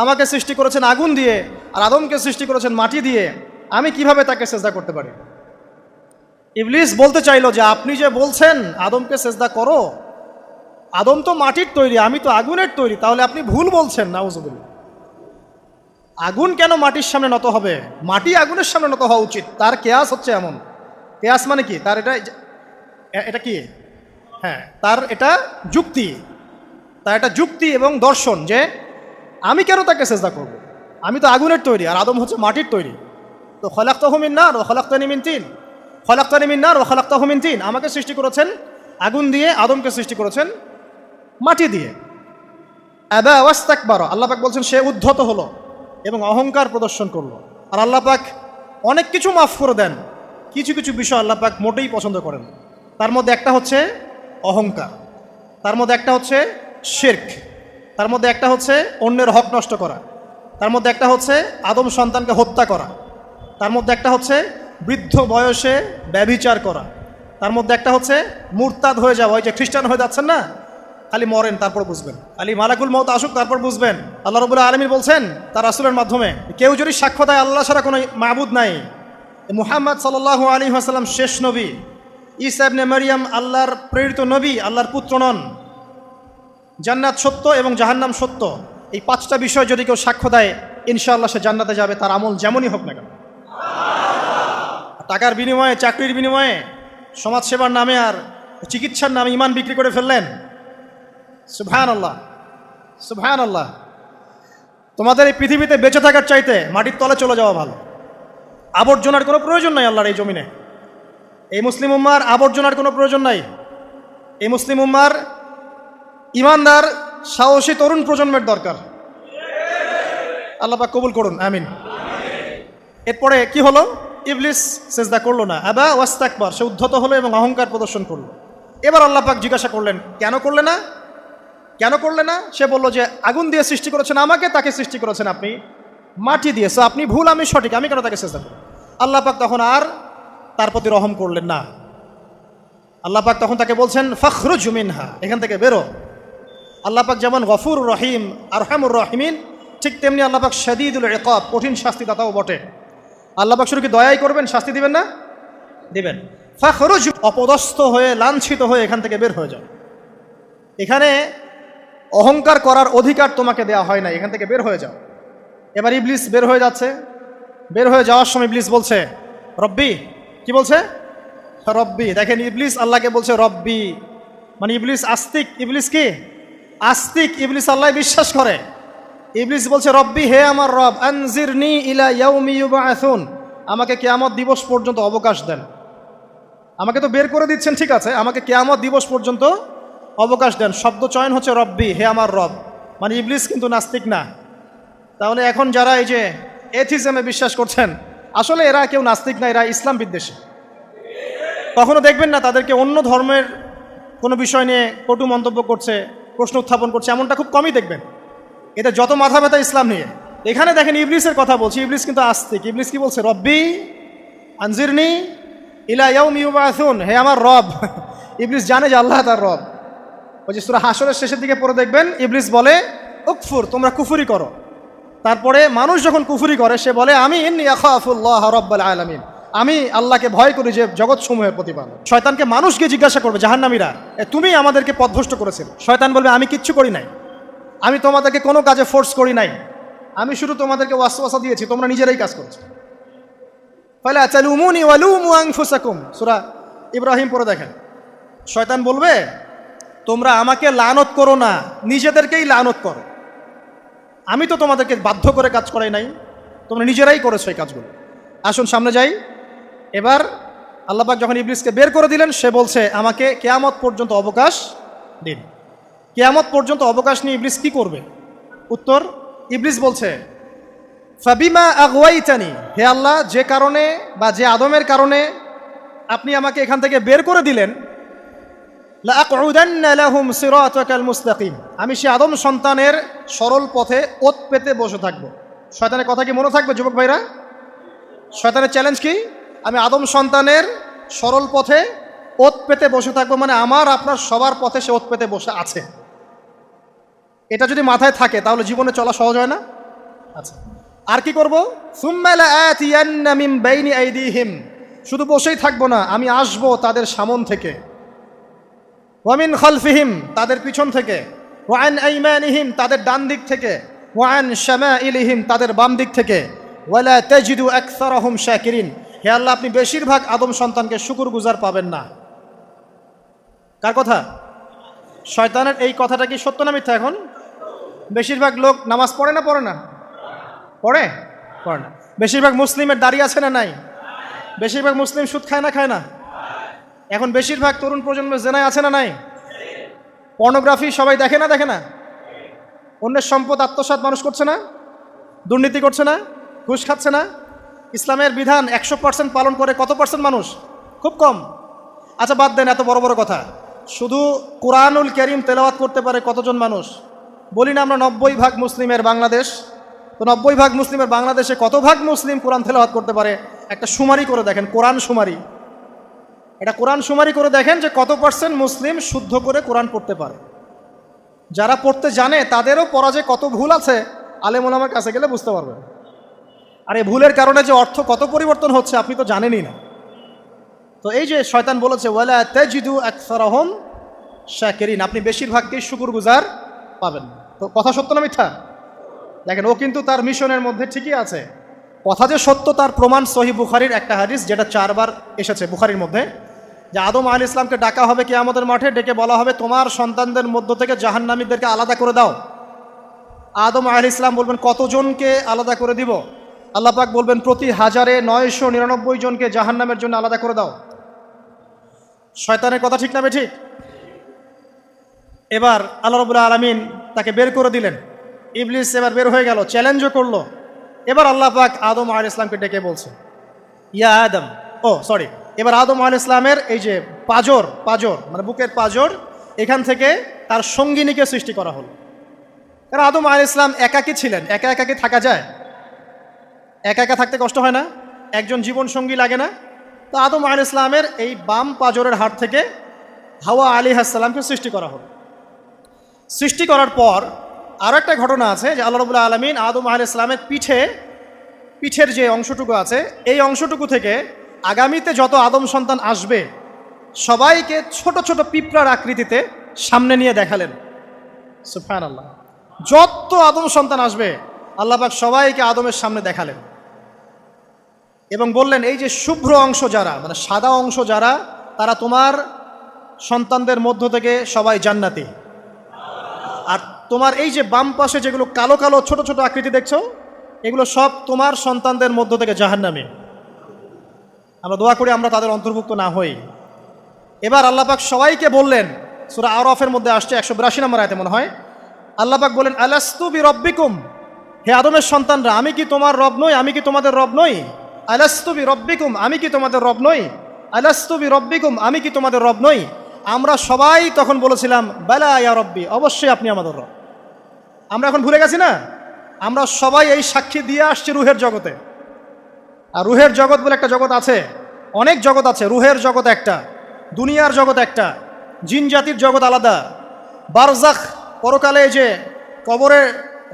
আমাকে সৃষ্টি করেছেন আগুন দিয়ে, আর আদমকে সৃষ্টি করেছেন মাটি দিয়ে, আমি কিভাবে তাকে সিজদা করতে পারি? ইবলিস বলতে চাইলো যে আপনি যে বলছেন আদমকে সিজদা করো, আদম তো মাটির তৈরি, আমি তো আগুনের তৈরি, তাহলে আপনি ভুল বলছেন। নাউজুবিল্লাহ। আগুন কেন মাটির সামনে নত হবে? মাটি আগুনের সামনে নত হওয়া উচিত। তার কেয়াস হচ্ছে এমন। কেয়াস মানে কি? তার এটা কি? হ্যাঁ, তার এটা যুক্তি, তার এটা যুক্তি এবং দর্শন যে আমি কেন তাকে সিজদা করব? আমি তো আগুনের তৈরি, আর আদম হচ্ছে মাটির তৈরি। তো খলাকতাহু মিন নার ওয়া খলাকতানি মিন তিন, খলাকতানি মিন নার ওয়া খলাকতাহু মিন তিন। আমাকে সৃষ্টি করেছেন আগুন দিয়ে, আদমকে সৃষ্টি করেছেন মাটি দিয়ে। আবা ওয়াস্তাকবারা, আল্লাহ পাক বলছেন সে উদ্ধত হলো এবং অহংকার প্রদর্শন করলো। আর আল্লাহ পাক অনেক কিছু মাফ করে দেন, কিছু কিছু বিষয় আল্লাহ পাক মোটেই পছন্দ করেন। তার মধ্যে একটা হচ্ছে অহংকার, তার মধ্যে একটা হচ্ছে শিরক, তার মধ্যে একটা হচ্ছে অন্যের হক নষ্ট করা, তার মধ্যে একটা হচ্ছে আদম সন্তানকে হত্যা করা, তার মধ্যে একটা হচ্ছে বৃদ্ধ বয়সে ব্যভিচার করা, তার মধ্যে একটা হচ্ছে মুরতাদ হয়ে যাওয়া। ওই যে খ্রিস্টান হয়ে যাচ্ছেন না, খালি মরেন তারপর বুঝবেন, খালি মালাকুল মউত আসুক তারপর বুঝবেন। আল্লাহ রাব্বুল আলামিন বলছেন তার রাসূলের মাধ্যমে, কেউ যদি সাক্ষ্য দেয় আল্লাহ ছাড়া কোনো মাবুদ নাই, মুহাম্মদ সাল্লাল্লাহু আলাইহি ওয়াসাল্লাম শেষ নবী, ঈসা ইবনে মারইয়াম আল্লাহর প্রেরিত নবী, আল্লাহর পুত্র নন, জান্নাত সত্য এবং জাহান্নাম সত্য, এই 5টা বিষয় যদি কেউ সাক্ষ্য দেয়, ইনশাআল্লাহ সে জান্নাতে যাবে, তার আমল যেমনই হোক না কেন। টাকার বিনিময়ে, চাকরির বিনিময়ে, সমাজসেবার নামে আর চিকিৎসার নামে ইমান বিক্রি করে ফেললেন, সুবহানাল্লাহ, সুবহানাল্লাহ। তোমাদের এই পৃথিবীতে বেঁচে থাকার চাইতে মাটির তলে চলে যাওয়া ভালো। আবর্জনার কোনো প্রয়োজন নাই আল্লাহর এই জমিনে। এই মুসলিম উম্মার আবর্জনার কোনো প্রয়োজন নাই। এই মুসলিম উম্মার ইমানদার সাহসী তরুণ প্রজন্মের দরকার। আল্লাহ পাক কবুল করুন, আমিন। এরপরে কি হলো? ইবলিস সেজদা করলো না, আবা ওয়াস্তাকবার, সে উদ্ধত হলো এবং অহংকার প্রদর্শন করলো। এবার আল্লাহ পাক জিজ্ঞাসা করলেন, কেন করলে না, কেন করলে না? সে বলল যে আগুন দিয়ে সৃষ্টি করেছেন আমাকে, তাকে সৃষ্টি করেছেন আপনি মাটি দিয়ে, সো আপনি ভুল আমি সঠিক, আমি কেন তাকে সেজদা করব? আল্লাহ পাক তখন আর তার প্রতি রহম করলেন না। আল্লাহ পাক তখন তাকে বলছেন ফখরুজ মিনহা, এখান থেকে বেরো। আল্লাহ পাক যেমন গফুর রহিম আরহামুর রহিমিন, ঠিক তেমনি আল্লাহ পাক শাদীদুল ইকাব, কঠিন শাস্তি দাতাও বটে। আল্লাহ পাক শুধু কি দয়াই করবেন, শাস্তি দিবেন না? দিবেন। ফখরুজ, অপদস্থ হয়ে লাঞ্ছিত হয়ে এখান থেকে বের হয়ে যাও। এখানে অহংকার করার অধিকার তোমাকে দেওয়া হয় না, এখান থেকে বের হয়ে যাও। এবার ইবলিস বের হয়ে যাচ্ছে। বের হয়ে যাওয়ার সময় ইবলিস বলছে রব্বি, কি বলছে? রব্বি। দেখেন ইবলিস আল্লাহকে বলছে রব্বি, মানে ইবলিস আস্তিক। ইবলিস কি আস্তিক? ইবলিস আল্লাহ বিশ্বাস করে। ইবলিস বলছে রব্বি, হে আমার রব, আনজিরনি ইলা ইয়াউমি ইউবআসুন, আমাকে কিয়ামত দিবস পর্যন্ত অবকাশ দেন। আমাকে তো বের করে দিচ্ছেন, ঠিক আছে, আমাকে কিয়ামত দিবস পর্যন্ত অবকাশ দেন। শব্দ চয়ন হচ্ছে রব্বি, হে আমার রব, মানে ইবলিস কিন্তু নাস্তিক না। তাহলে এখন যারা এই যে এথিজমে বিশ্বাস করছেন, আসলে এরা কেউ নাস্তিক না, এরা ইসলাম বিদ্বেষী। কখনো দেখবেন না তাদেরকে অন্য ধর্মের কোনো বিষয় নিয়ে কটু মন্তব্য করছে, প্রশ্ন উত্থাপন করছে, এমনটা খুব কমই দেখবেন। এতে যত মাথা ব্যথা ইসলাম নিয়ে। এখানে দেখেন ইবলিসের কথা বলছি, ইবলিস কিন্তু আস্তিক। ইবলিস কি বলছে? রব্বি আনজিরনি ইলা ইয়াউমি ইউবআসুন, হে আমার রব। ইবলিস জানে যে আল্লাহ তার রব। ওই যে সূরা হাশরের শেষের দিকে পড়ে দেখবেন ইবলিস বলে উকফুর, তোমরা কুফরি করো। তারপরে মানুষ যখন কুফরি করে সে বলে আমি ইন্নী আখাফুল্লাহ রাব্বাল আলামিন, আমি আল্লাহকে ভয় করি যে জগৎ সমূহের প্রতিপালক। শয়তানকে মানুষ গিয়ে জিজ্ঞাসা করবে, জাহান্নামীরা, তুমি আমাদেরকে পথভ্রষ্ট করেছিল। শয়তান বলবে আমি কিচ্ছু করি নাই, আমি তোমাদেরকে কোনো কাজে ফোর্স করি নাই, আমি শুধু তোমাদেরকে ওয়াসওয়াসা দিয়েছি, তোমরা নিজেরাই কাজ করছো। ফালা তালুমুনি ওয়ালুমু আনফুসাকুম, সূরা ইব্রাহিম পড়ে দেখেন। শয়তান বলবে তোমরা আমাকে লানত করো না, নিজেদেরকেই লানত করো, আমি তো তোমাদেরকে বাধ্য করে কাজ করাই নাই, তোমরা নিজেরাই করেছো এই কাজগুলো। আসুন সামনে যাই। এবার আল্লাহ পাক যখন ইবলিসকে বের করে দিলেন, সে বলছে আমাকে কিয়ামত পর্যন্ত অবকাশ দিন। কিয়ামত পর্যন্ত অবকাশ নিয়ে ইবলিস কি করবে? উত্তর, ইবলিস বলছে ফাবিমা আগওয়াইতানি, হে আল্লাহ, যে কারণে বা যে আদমের কারণে আপনি আমাকে এখান থেকে বের করে দিলেন, লাআকউদান্না লাহুম সিরাতাকাল মুস্তাকিম, আমি সে আদম সন্তানের সরল পথে ওত পেতে বসে থাকবো। শয়তানের কথা কি মনে থাকবে যুবক ভাইরা? শয়তানের চ্যালেঞ্জ কি? আমি আদম সন্তানের সরল পথে ওত পেতে বসে থাকবো, মানে আমার আপনার সবার পথে সে ওত পেতে বসে আছে। এটা যদি মাথায় থাকে তাহলে জীবনে চলা সহজ হয় না? আচ্ছা, আর কি করবো? সুম্মা লাআতিয়ান্না মিন বাইনি আইদিহিম, শুধু বসেই থাকবো না, আমি আসবো তাদের সামন থেকে, ওয়া মিন খালফিহিম, তাদের পিছন থেকে, ওয়া আন আইমানিহিম, তাদের ডান দিক থেকে, ওয়া আন শামাইলিহিম, তাদের বাম দিক থেকে, ওয়ালা তাজিদু আকসারাহুম শাকিরিন, হে আল্লাহ, আপনি বেশিরভাগ আদম সন্তানকে শুকরগুজার পাবেন না। কার কথা? শয়তানের। এই কথাটা কি সত্য না মিথ্যা? এখন বেশিরভাগ লোক নামাজ পড়ে না পড়ে না? পড়ে পড়ে না। বেশিরভাগ মুসলিমের দাড়ি আছে না নাই? বেশিরভাগ মুসলিম সুদ খায় না খায় না? এখন বেশিরভাগ তরুণ প্রজন্মের জেনায় আছে না নাই? পর্নোগ্রাফি সবাই দেখে না দেখে না? অন্যের সম্পদ আত্মসাৎ মানুষ করছে না? দুর্নীতি করছে না? ঘুষ খাচ্ছে না? ইসলামের বিধান 100% পালন করে কত পার্সেন্ট মানুষ? খুব কম। আচ্ছা বাদ দেন এত বড় বড় কথা, শুধু কোরআনুল কারীম তেলাওয়াত করতে পারে কতজন মানুষ? বলি না আমরা 90% মুসলিমের বাংলাদেশ, তো 90% মুসলিমের বাংলাদেশে কত ভাগ মুসলিম কোরআন তেলাওয়াত করতে পারে? একটা শুমারি করে দেখেন, কোরআন শুমারি। এটা কোরআন শুমারি করে দেখেন যে কত পার্সেন্ট মুসলিম শুদ্ধ করে কোরআন পড়তে পারে। যারা পড়তে জানে তাদেরও পড়া যে কত ভুল আছে, আলেম ওলামার কাছে গেলে বুঝতে পারবেন। আর এই ভুলের কারণে যে অর্থ কত পরিবর্তন হচ্ছে আপনি তো জানেনই না। তো এই যে শয়তান বলেছে ওয়ালা তাজিদু আকসারাহুম শাকিরিন, আপনি বেশিরভাগকেই শুকরগুজার পাবেন। তো কথা সত্য না মিথ্যা? দেখেন, ও কিন্তু তার মিশনের মধ্যে ঠিকই আছে। কথা যে সত্য তার প্রমাণ সহিহ বুখারীর একটা হাদিস, যেটা 4 বার এসেছে বুখারীর মধ্যে, যে আদম আলাইহিস সালামকে ডাকা হবে কিয়ামতের মাঠে, ডেকে বলা হবে তোমার সন্তানদের মধ্য থেকে জাহান্নামীদেরকে আলাদা করে দাও। আদম আলাইহিস সালাম বলবেন কতজনকে আলাদা করে দিব? আল্লাহ পাক বলবেন প্রতি 1099 জনকে জাহান্নামের জন্য আলাদা করে দাও। শয়তানের কথা ঠিক না বেঠিক? এবার আল্লাহ রাব্বুল আলামিন তাকে বের করে দিলেন। ইবলিস এবার বের হয়ে গেল, চ্যালেঞ্জও করলো। এবার আল্লাহ পাক আদম আলাইহিস সালামকে ডেকে বলছে ইয়া আদম, ও সরি, এবার আদম আলাইহিস সালামের এই যে পাঁজর মানে বুকের পাঁজর, এখান থেকে তার সঙ্গিনীকে সৃষ্টি করা হলো। কারণ আদম আলাইহিস সালাম একাকী ছিলেন, একা একাকী থাকা যায়? একা একা থাকতে কষ্ট হয় না? একজন জীবন সঙ্গী লাগে না? তো আদম আলাইহিস সালামের এই বাম পাঁজরের হাড় থেকে হাওয়া আলাইহিস সালামকে সৃষ্টি করা হলো। সৃষ্টি করার পর আরও একটা ঘটনা আছে যে আল্লাহ রাব্বুল আলামিন আদম আলাইহিস সালামের পিঠের যে অংশটুকু আছে, এই অংশটুকু থেকে আগামীতে যত আদম সন্তান আসবে সবাইকে ছোট ছোট পিঁপড়ার আকৃতিতে সামনে নিয়ে দেখালেন। সুবহানাল্লাহ। যত আদম সন্তান আসবে আল্লাহ পাক সবাইকে আদমের সামনে দেখালেন এবং বললেন, এই যে শুভ্র অংশ যারা, মানে সাদা অংশ যারা, তারা তোমার সন্তানদের মধ্য থেকে সবাই জান্নাতি। আর তোমার এই যে বাম পাশে যেগুলো কালো কালো ছোট ছোট আকৃতি দেখছো, এগুলো সব তোমার সন্তানদের মধ্য থেকে জাহান্নামী। আমরা দোয়া করি আমরা তাদের অন্তর্ভুক্ত না হই। এবার আল্লাহ পাক সবাইকে বললেন, সূরা আরাফের মধ্যে আসছে 182 নম্বর আয়াতে মনে হয়, আল্লাহ পাক বলেন, আলাস্তু বিরব্বিকুম, হে আদমের সন্তানরা, আমি কি তোমার রব নই? আমি কি তোমাদের রব নই? আলাস্তু বিরব্বিকুম, আমি কি তোমাদের রব নই? আলাস্তু বিরব্বিকুম, আমি কি তোমাদের রব নই? আমরা সবাই তখন বলেছিলাম, বালা ইয়া রব্বি, অবশ্যই আপনি আমাদের রব। আমরা এখন ভুলে গেছি না? আমরা সবাই এই সাক্ষী দিয়ে আসছি রুহের জগতে। আর রুহের জগৎ বলে একটা জগৎ আছে, অনেক জগৎ আছে। রুহের জগৎ একটা, দুনিয়ার জগৎ একটা, জিন জাতির জগৎ আলাদা, বারজাখ পরকালে যে কবরে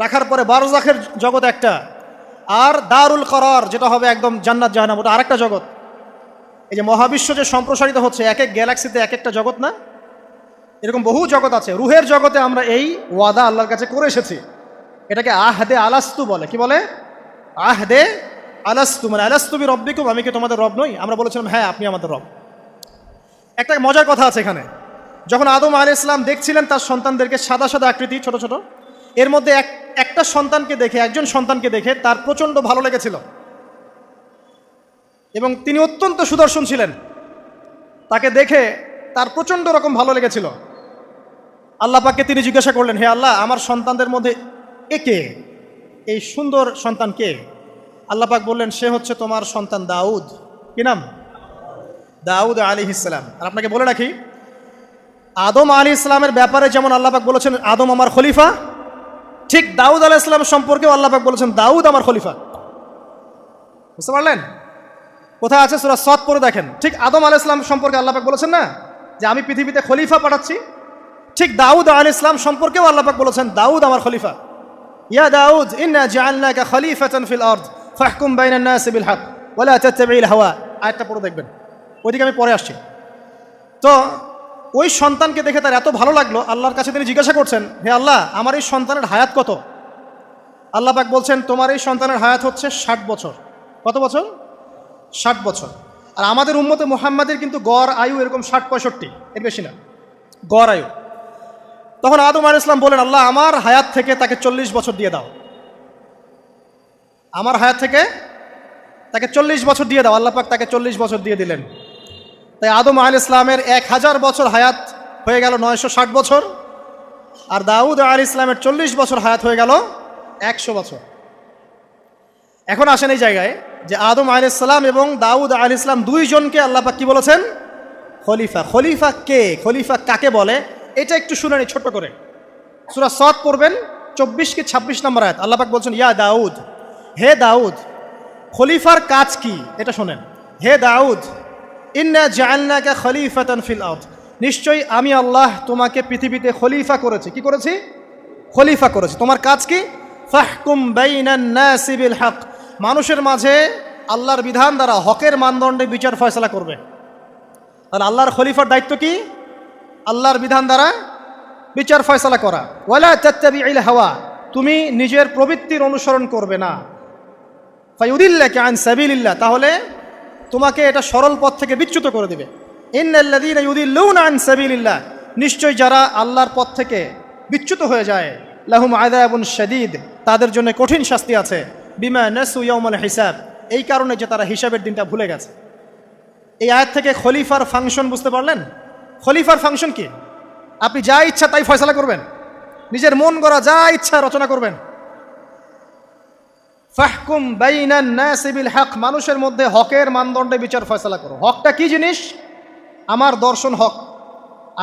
রাখার পরে বারজাখের জগৎ একটা, আর দারুল করার যেটা হবে একদম জান্নাত জাহান্নাম, ওটা আরেকটা জগৎ। এই যে মহাবিশ্ব যে সম্প্রসারিত হচ্ছে, এক এক গ্যালাক্সিতে এক একটা জগৎ না, এরকম বহু জগৎ আছে। রুহের জগতে আমরা এই ওয়াদা আল্লাহর কাছে করে এসেছি, এটাকে আহদে আলাস্তু বলে। কি বলে? আহদে আলাস্তু, মানে আলাস্তু বি রব্বিকুম, আমি কি তোমাদের রব নই? আমরা বলেছিলাম হ্যাঁ আপনি আমাদের রব। একটা মজার কথা আছে এখানে, যখন আদম আলাইহিস সালাম দেখছিলেন তার সন্তানদেরকে সাদা সাদা আকৃতি ছোট ছোট, এর মধ্যে একটা সন্তানকে দেখে, একজন সন্তানকে দেখে তার প্রচণ্ড ভালো লেগেছিল এবং তিনি অত্যন্ত সুদর্শন ছিলেন। তাকে দেখে তার প্রচণ্ড রকম ভালো লেগেছিল। আল্লাহ পাককে তিনি জিজ্ঞাসা করলেন, হে আল্লাহ, আমার সন্তানদের মধ্যে একে, এই সুন্দর সন্তান কে? আল্লাহ পাক বললেন, সে হচ্ছে তোমার সন্তান দাউদ। কি নাম? দাউদ আলাইহিস সালাম। আর আপনাকে বলে রাখি, আদম আলাইহিস সালামের ব্যাপারে যেমন আল্লাহ পাক বলেছেন আদম আমার খলিফা, ঠিক দাউদ আলাইহিস সালাম সম্পর্কেও আল্লাহ পাক বলেছেন দাউদ আমার খলিফা। বুঝতে পারলেন? কোথায় আছে? সূরা সদ পড়ে দেখেন। ঠিক আদম আলাইহিস সালাম সম্পর্কে আল্লাহ পাক বলেছেন না যে আমি পৃথিবীতে খলিফা পাঠাচ্ছি, ঠিক দাউদ আলাইহিস সালাম সম্পর্কেও আল্লাহ পাক বলেছেন দাউদ আমার খলিফা। ইয়া দাউদ ইন্না জাআলনাকা খলিফাতান ফিল আরদ ফাহকুম বাইনান নাসি বিল হক ওয়া লা তাত্তাবিল হাওয়া। আয়াতটা পড়ে দেখবেন, ওইদিকে আমি পরে আসছি। তো ওই সন্তানকে দেখে তার এত ভালো লাগলো, আল্লাহর কাছে তিনি জিজ্ঞাসা করছেন, হে আল্লাহ, আমার এই সন্তানের হায়াত কত? আল্লাহ পাক বলছেন, তোমার এই সন্তানের হায়াত হচ্ছে 60 বছর। কত বছর? 60 বছর। আর আমাদের উম্মতে মুহাম্মাদের কিন্তু গড় আয়ু এরকম 60-65, এর বেশি না গড় আয়ু। তখন আদম আলাইহিস সালাম বলেন, আল্লাহ, আমার হায়াত থেকে তাকে 40 বছর দিয়ে দাও। আমার হায়াত থেকে তাকে 40 বছর দিয়ে দাও। আল্লাহ পাক তাকে 40 বছর দিয়ে দিলেন। তাই আদম আলাইহিস সালামের 1000 বছর হায়াত হয়ে গেল 960 বছর, আর দাউদ আলাইহিস সালামের 40 বছর হায়াত হয়ে গেল 100 বছর। এখন আসেন এই জায়গায় যে আদম আলাইহিস সালাম এবং দাউদ আলাইহিস সালাম দুইজনকে আল্লাহ পাক কি বলেছেন? খলিফা। খলিফা কে? খলিফা কাকে বলে? এটা একটু শুনে নি ছোট্ট করে। সূরা সদ পড়বেন 24 কি 26 নম্বর আয়াত। আল্লাহ পাক বলছেন, ইয়া দাউদ, হে দাউদ, খলিফার কাজ কি এটা শোনেন। হে দাউদ, ইন্না জাআলনাকা খলিফাতান ফিল আরদ, নিশ্চয়ই আমি আল্লাহ তোমাকে পৃথিবীতে খলিফা করেছি। কি করেছি? খলিফা করেছি। তোমার কাজ কি? ফাহকুম বাইনান নাসি বিল হক, মানুষের মাঝে আল্লাহর বিধান দ্বারা হকের মানদণ্ডে বিচার ফয়সালা করবে। তাহলে আল্লাহর খলিফার দায়িত্ব কি? আল্লাহর বিধান দ্বারা বিচার ফয়সালা করা। ওয়ালা তাত্তাবিউল হাওয়া, তুমি নিজের প্রবৃত্তির অনুসরণ করবে না। ফায়ুদিল্লাকা আন সাবিলিল্লাহ, তাহলে তোমাকে এটা সরল পথ থেকে বিচ্যুত করে দেবে। ইন্নাল্লাযীনা ইউদিল্লুনা আন সাবিলিল্লাহ, নিশ্চয় যারা আল্লাহর পথ থেকে বিচ্যুত হয়ে যায়, লাহুম আযাবুন শাদীদ, তাদের জন্য কঠিন শাস্তি আছে। বিমা নাসু ইয়াউমাল হিসাব, এই কারণে যে তারা হিসাবের দিনটা ভুলে গেছে। এই আয়াত থেকে খলিফার ফাংশন বুঝতে পারলেন? খলিফার ফাংশন কি? আপনি যা ইচ্ছা তাই ফয়সালা করবেন, নিজের মন গড়া যা ইচ্ছা রচনা করবেন। ফাহকুম বাইনান নাসি বিল হক, মানুষের মধ্যে হকের মানদণ্ডে বিচার ফয়সালা করো। হকটা কি জিনিস? আমার দর্শন হক,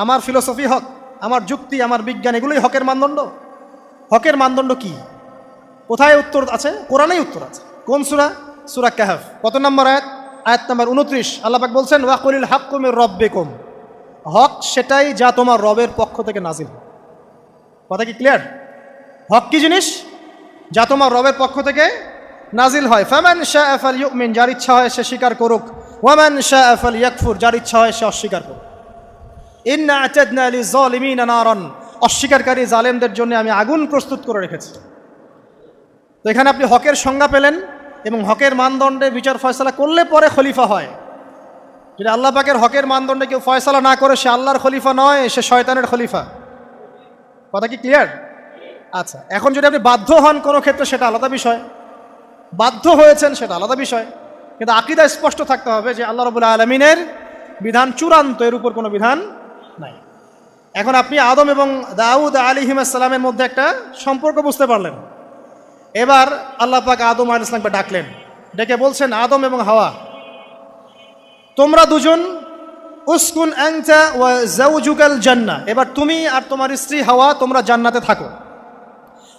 আমার ফিলোসফি হক, আমার যুক্তি, আমার বিজ্ঞান, এগুলোই হকের মানদণ্ড। হকের মানদণ্ড কি? কোথায় উত্তর আছে? কোরআনেই উত্তর আছে। কোন সূরা? সূরা কাহফ। কত নম্বর আয়াত? আয়াত নম্বর 29। আল্লাহ পাক বলছেন ওয়াকুলিল হাক্কু মির রাব্বিকুম, হক সেটাই যা তোমার রবের পক্ষ থেকে নাজিল। কথা কি ক্লিয়ার? হক কি জিনিস? যা তোমার রবের পক্ষ থেকে নাজিল হয়। ফামান শাআ ফালইউমিন, যার ইচ্ছা হয় সে স্বীকার করুক। ওয়ামান শাআ ফালইয়াকফুর, যার ইচ্ছা হয় সে অস্বীকার করুক। ইন্না আতাদনা লিযালিমিনা নারান, অস্বীকারী জালেমদের জন্য আমি আগুন প্রস্তুত করে রেখেছি। তো এখানে আপনি হকের সংজ্ঞা পেলেন এবং হকের মানদণ্ডে বিচার ফয়সালা করলে পরে খলিফা হয়। যদি আল্লাহ পাকের হকের মানদণ্ডে কেউ ফয়সালা না করে সে আল্লাহর খলিফা নয়, সে শয়তানের খলিফা। কথা কি ক্লিয়ার? আচ্ছা, এখন যদি আপনি বাধ্য হন কোনো ক্ষেত্রে সেটা আলাদা বিষয়, বাধ্য হয়েছেন সেটা আলাদা বিষয়, কিন্তু আকীদা স্পষ্ট থাকতে হবে যে আল্লাহ রাব্বুল আলামিনের বিধান চূড়ান্ত, এর উপর কোনো বিধান নাই। এখন আপনি আদম এবং দাউদ আলাইহিস সালামের মধ্যে একটা সম্পর্ক বুঝতে পারলেন। এবার আল্লাহ পাক আদম আলাইহিস সালামকে ডাকলেন, ডেকে বলছেন আদম এবং হাওয়া, তোমরা দুজন উসকুন আনতা ওয়া যাওজুকাল জান্নাহ, এবার তুমি আর তোমার স্ত্রী হাওয়া তোমরা জান্নাতে থাকো।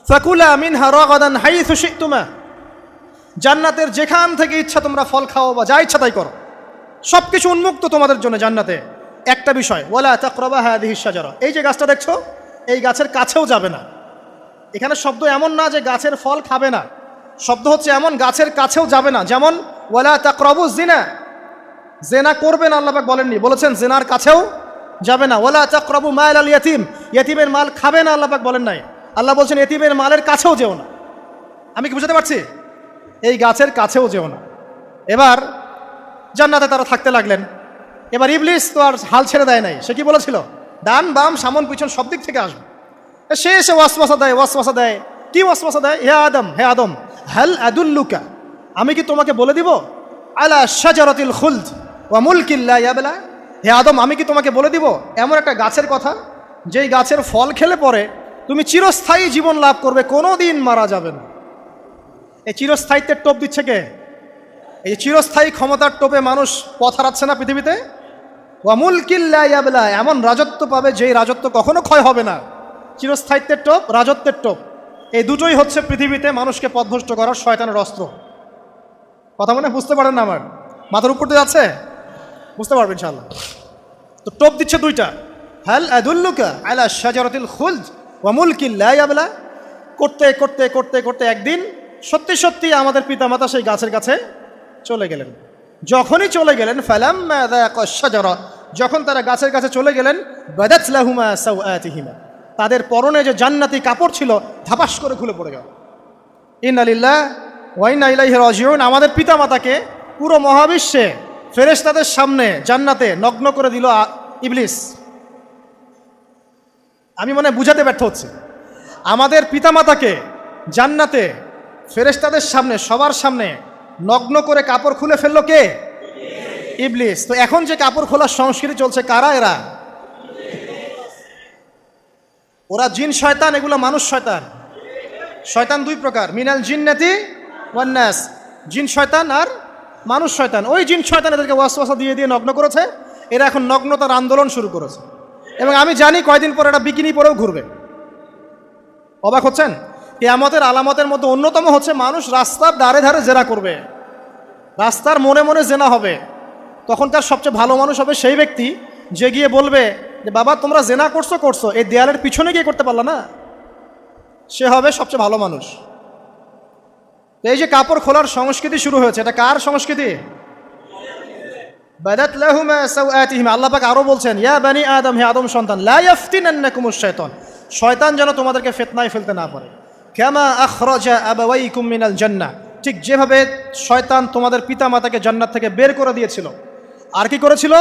ফাকুলা মিনহা রাগাদান হাইথু শিতুমা, জান্নাতের যেখান থেকে ইচ্ছা তোমরা ফল খাও বা যা ইচ্ছা তাই করো, সব কিছু উন্মুক্ত তোমাদের জন্য জান্নাতে। একটা বিষয়, ওয়ালা তাকরাবা হাযিহিশ শাজারা, এই যে গাছটা দেখছো এই গাছের কাছেও যাবে না। এখানে শব্দ এমন না যে গাছের ফল খাবে না, শব্দ হচ্ছে এমন গাছের কাছেও যাবে না। যেমন ওয়ালা তাকরাবু জিনা, জেনা করবে না আল্লাহ পাক বলেননি, বলেছেন জেনার কাছেও যাবে না। ওয়ালা তাকরাবু মাল আল ইয়াতিম, ইয়াতিমের মাল খাবে না আল্লাহ পাক বলেন নাই, আল্লাহ বলছেন ইয়াতিমের মালের কাছেও যেও না। আমি কি বুঝাতে পারছি? এই গাছের কাছেও যেও না। এবার জান্নাতে তারা থাকতে লাগলেন। এবার ইবলিস তো আর হাল ছেড়ে দেয় নাই, সে কি বলেছিল? ডান বাম সামন পিছন সব দিক থেকে আসবে। সে এসে ওয়াসওয়াসা দেয়। কি ওয়াসওয়াসা দেয়? হে আদম হাল আদুল্লুকা, আমি কি তোমাকে বলে দিব আলা শাজারাতিল খুলদ ওয়া মুলকিন লা ইয়াবলা, হে আদম আমি কি তোমাকে বলে দিব এমন একটা গাছের কথা যেই গাছের ফল খেলে পরে তুমি চিরস্থায়ী জীবন লাভ করবে, কোনো দিন মারা যাবে না। এই চিরস্থায়িত্বের টোপ দিচ্ছে কে? এই চিরস্থায়ী ক্ষমতার টোপে মানুষ পথ হারাচ্ছে না পৃথিবীতে। ওয়া মুলকিন লা ইয়াবলা, এমন রাজত্ব পাবে যেই রাজত্ব কখনো ক্ষয় হবে না। চিরস্থায়িত্বের টোপ, রাজত্বের টোপ, এই দুটোই হচ্ছে পৃথিবীতে মানুষকে পথভ্রষ্ট করার শয়তানের অস্ত্র। কথা মনে বুঝতে পারেন না? আমার মাথার উপর দিয়ে যাচ্ছে, বুঝতে পারবেন ইনশাআল্লাহ। তো টোপ দিচ্ছে দুইটা, হাল আদুল্লুকা আলা শাজারাতিল খুলদ ওয়া মুলকিন লা ইয়াবলা। করতে করতে করতে করতে একদিন সত্যি সত্যি আমাদের পিতামাতা সেই গাছের কাছে চলে গেলেন। যখনই চলে গেলেন ফালাম্মা যাকা শাজারা, যখন তারা গাছের কাছে চলে গেলেন, বাদাত লাহুমা সাওআতিহিমা, তাদের পরনে যে জান্নাতি কাপড় ছিল ধাপাস করে খুলে পড়ে গেল। ইন্না লিল্লাহি ওয়া ইন্না ইলাইহি রাজিউন, আমাদের পিতামাতাকে পুরো মহাবিশ্বে ফেরেশতাদের সামনে জান্নাতে নগ্ন করে দিল ইবলিস। আমি মনে বুঝাতে ব্যর্থ হচ্ছি, আমাদের পিতামাতাকে জান্নাতে ফেরেশতাদের সামনে সবার সামনে নগ্ন করে কাপড় খুলে ফেললো কে? ইবলিস। তো এখন যে কাপড় খোলার সংস্কৃতি চলছে, কারা এরা? ওরা জিন শয়তান, এগুলো মানুষ শয়তান। শয়তান দুই প্রকার, মিনাল জিন্নাতি ওয়ান নাস, জিন শয়তান আর মানুষ শয়তান। ওই জিন শয়তান এদেরকে ওয়াসওয়াসা দিয়ে দিয়ে নগ্ন করেছে, এরা এখন নগ্নতার আন্দোলন শুরু করেছে। এবং আমি জানি কয়দিন পরে এটা বিকিনি পরেও ঘুরবে। অবাক হচ্ছেন? কিয়ামতের আলামতের মধ্যে অন্যতম হচ্ছে মানুষ রাস্তার ধারে ধারে জেনা করবে, রাস্তার মনে মনে জেনা হবে। তখন তার সবচেয়ে ভালো মানুষ হবে সেই ব্যক্তি যে গিয়ে বলবে যে বাবা তোমরা জেনা করছো, এই দেয়ালের পিছনে গিয়ে করতে পারলা না, সে হবে সবচেয়ে ভালো মানুষ। তো এই যে কাপড় খোলার সংস্কৃতি শুরু হয়েছে, এটা কার সংস্কৃতি? বাদাত লাহুমা সাওআতিহিমা। আল্লাহ পাক আরো বলছেন ইয়া বানি আদম, হে আদম সন্তান, লা ইয়াফতিনান্নাকুমুশ শাইতান, শয়তান যেন তোমাদেরকে ফিতনায় ফেলতে না পারে। কামা আখরাজা আবাওয়াইকুম মিনাল জান্নাহ, ঠিক যেভাবে শয়তান তোমাদের পিতামাতাকে জান্নাত থেকে বের করে দিয়েছিল। আর কি করেছিল?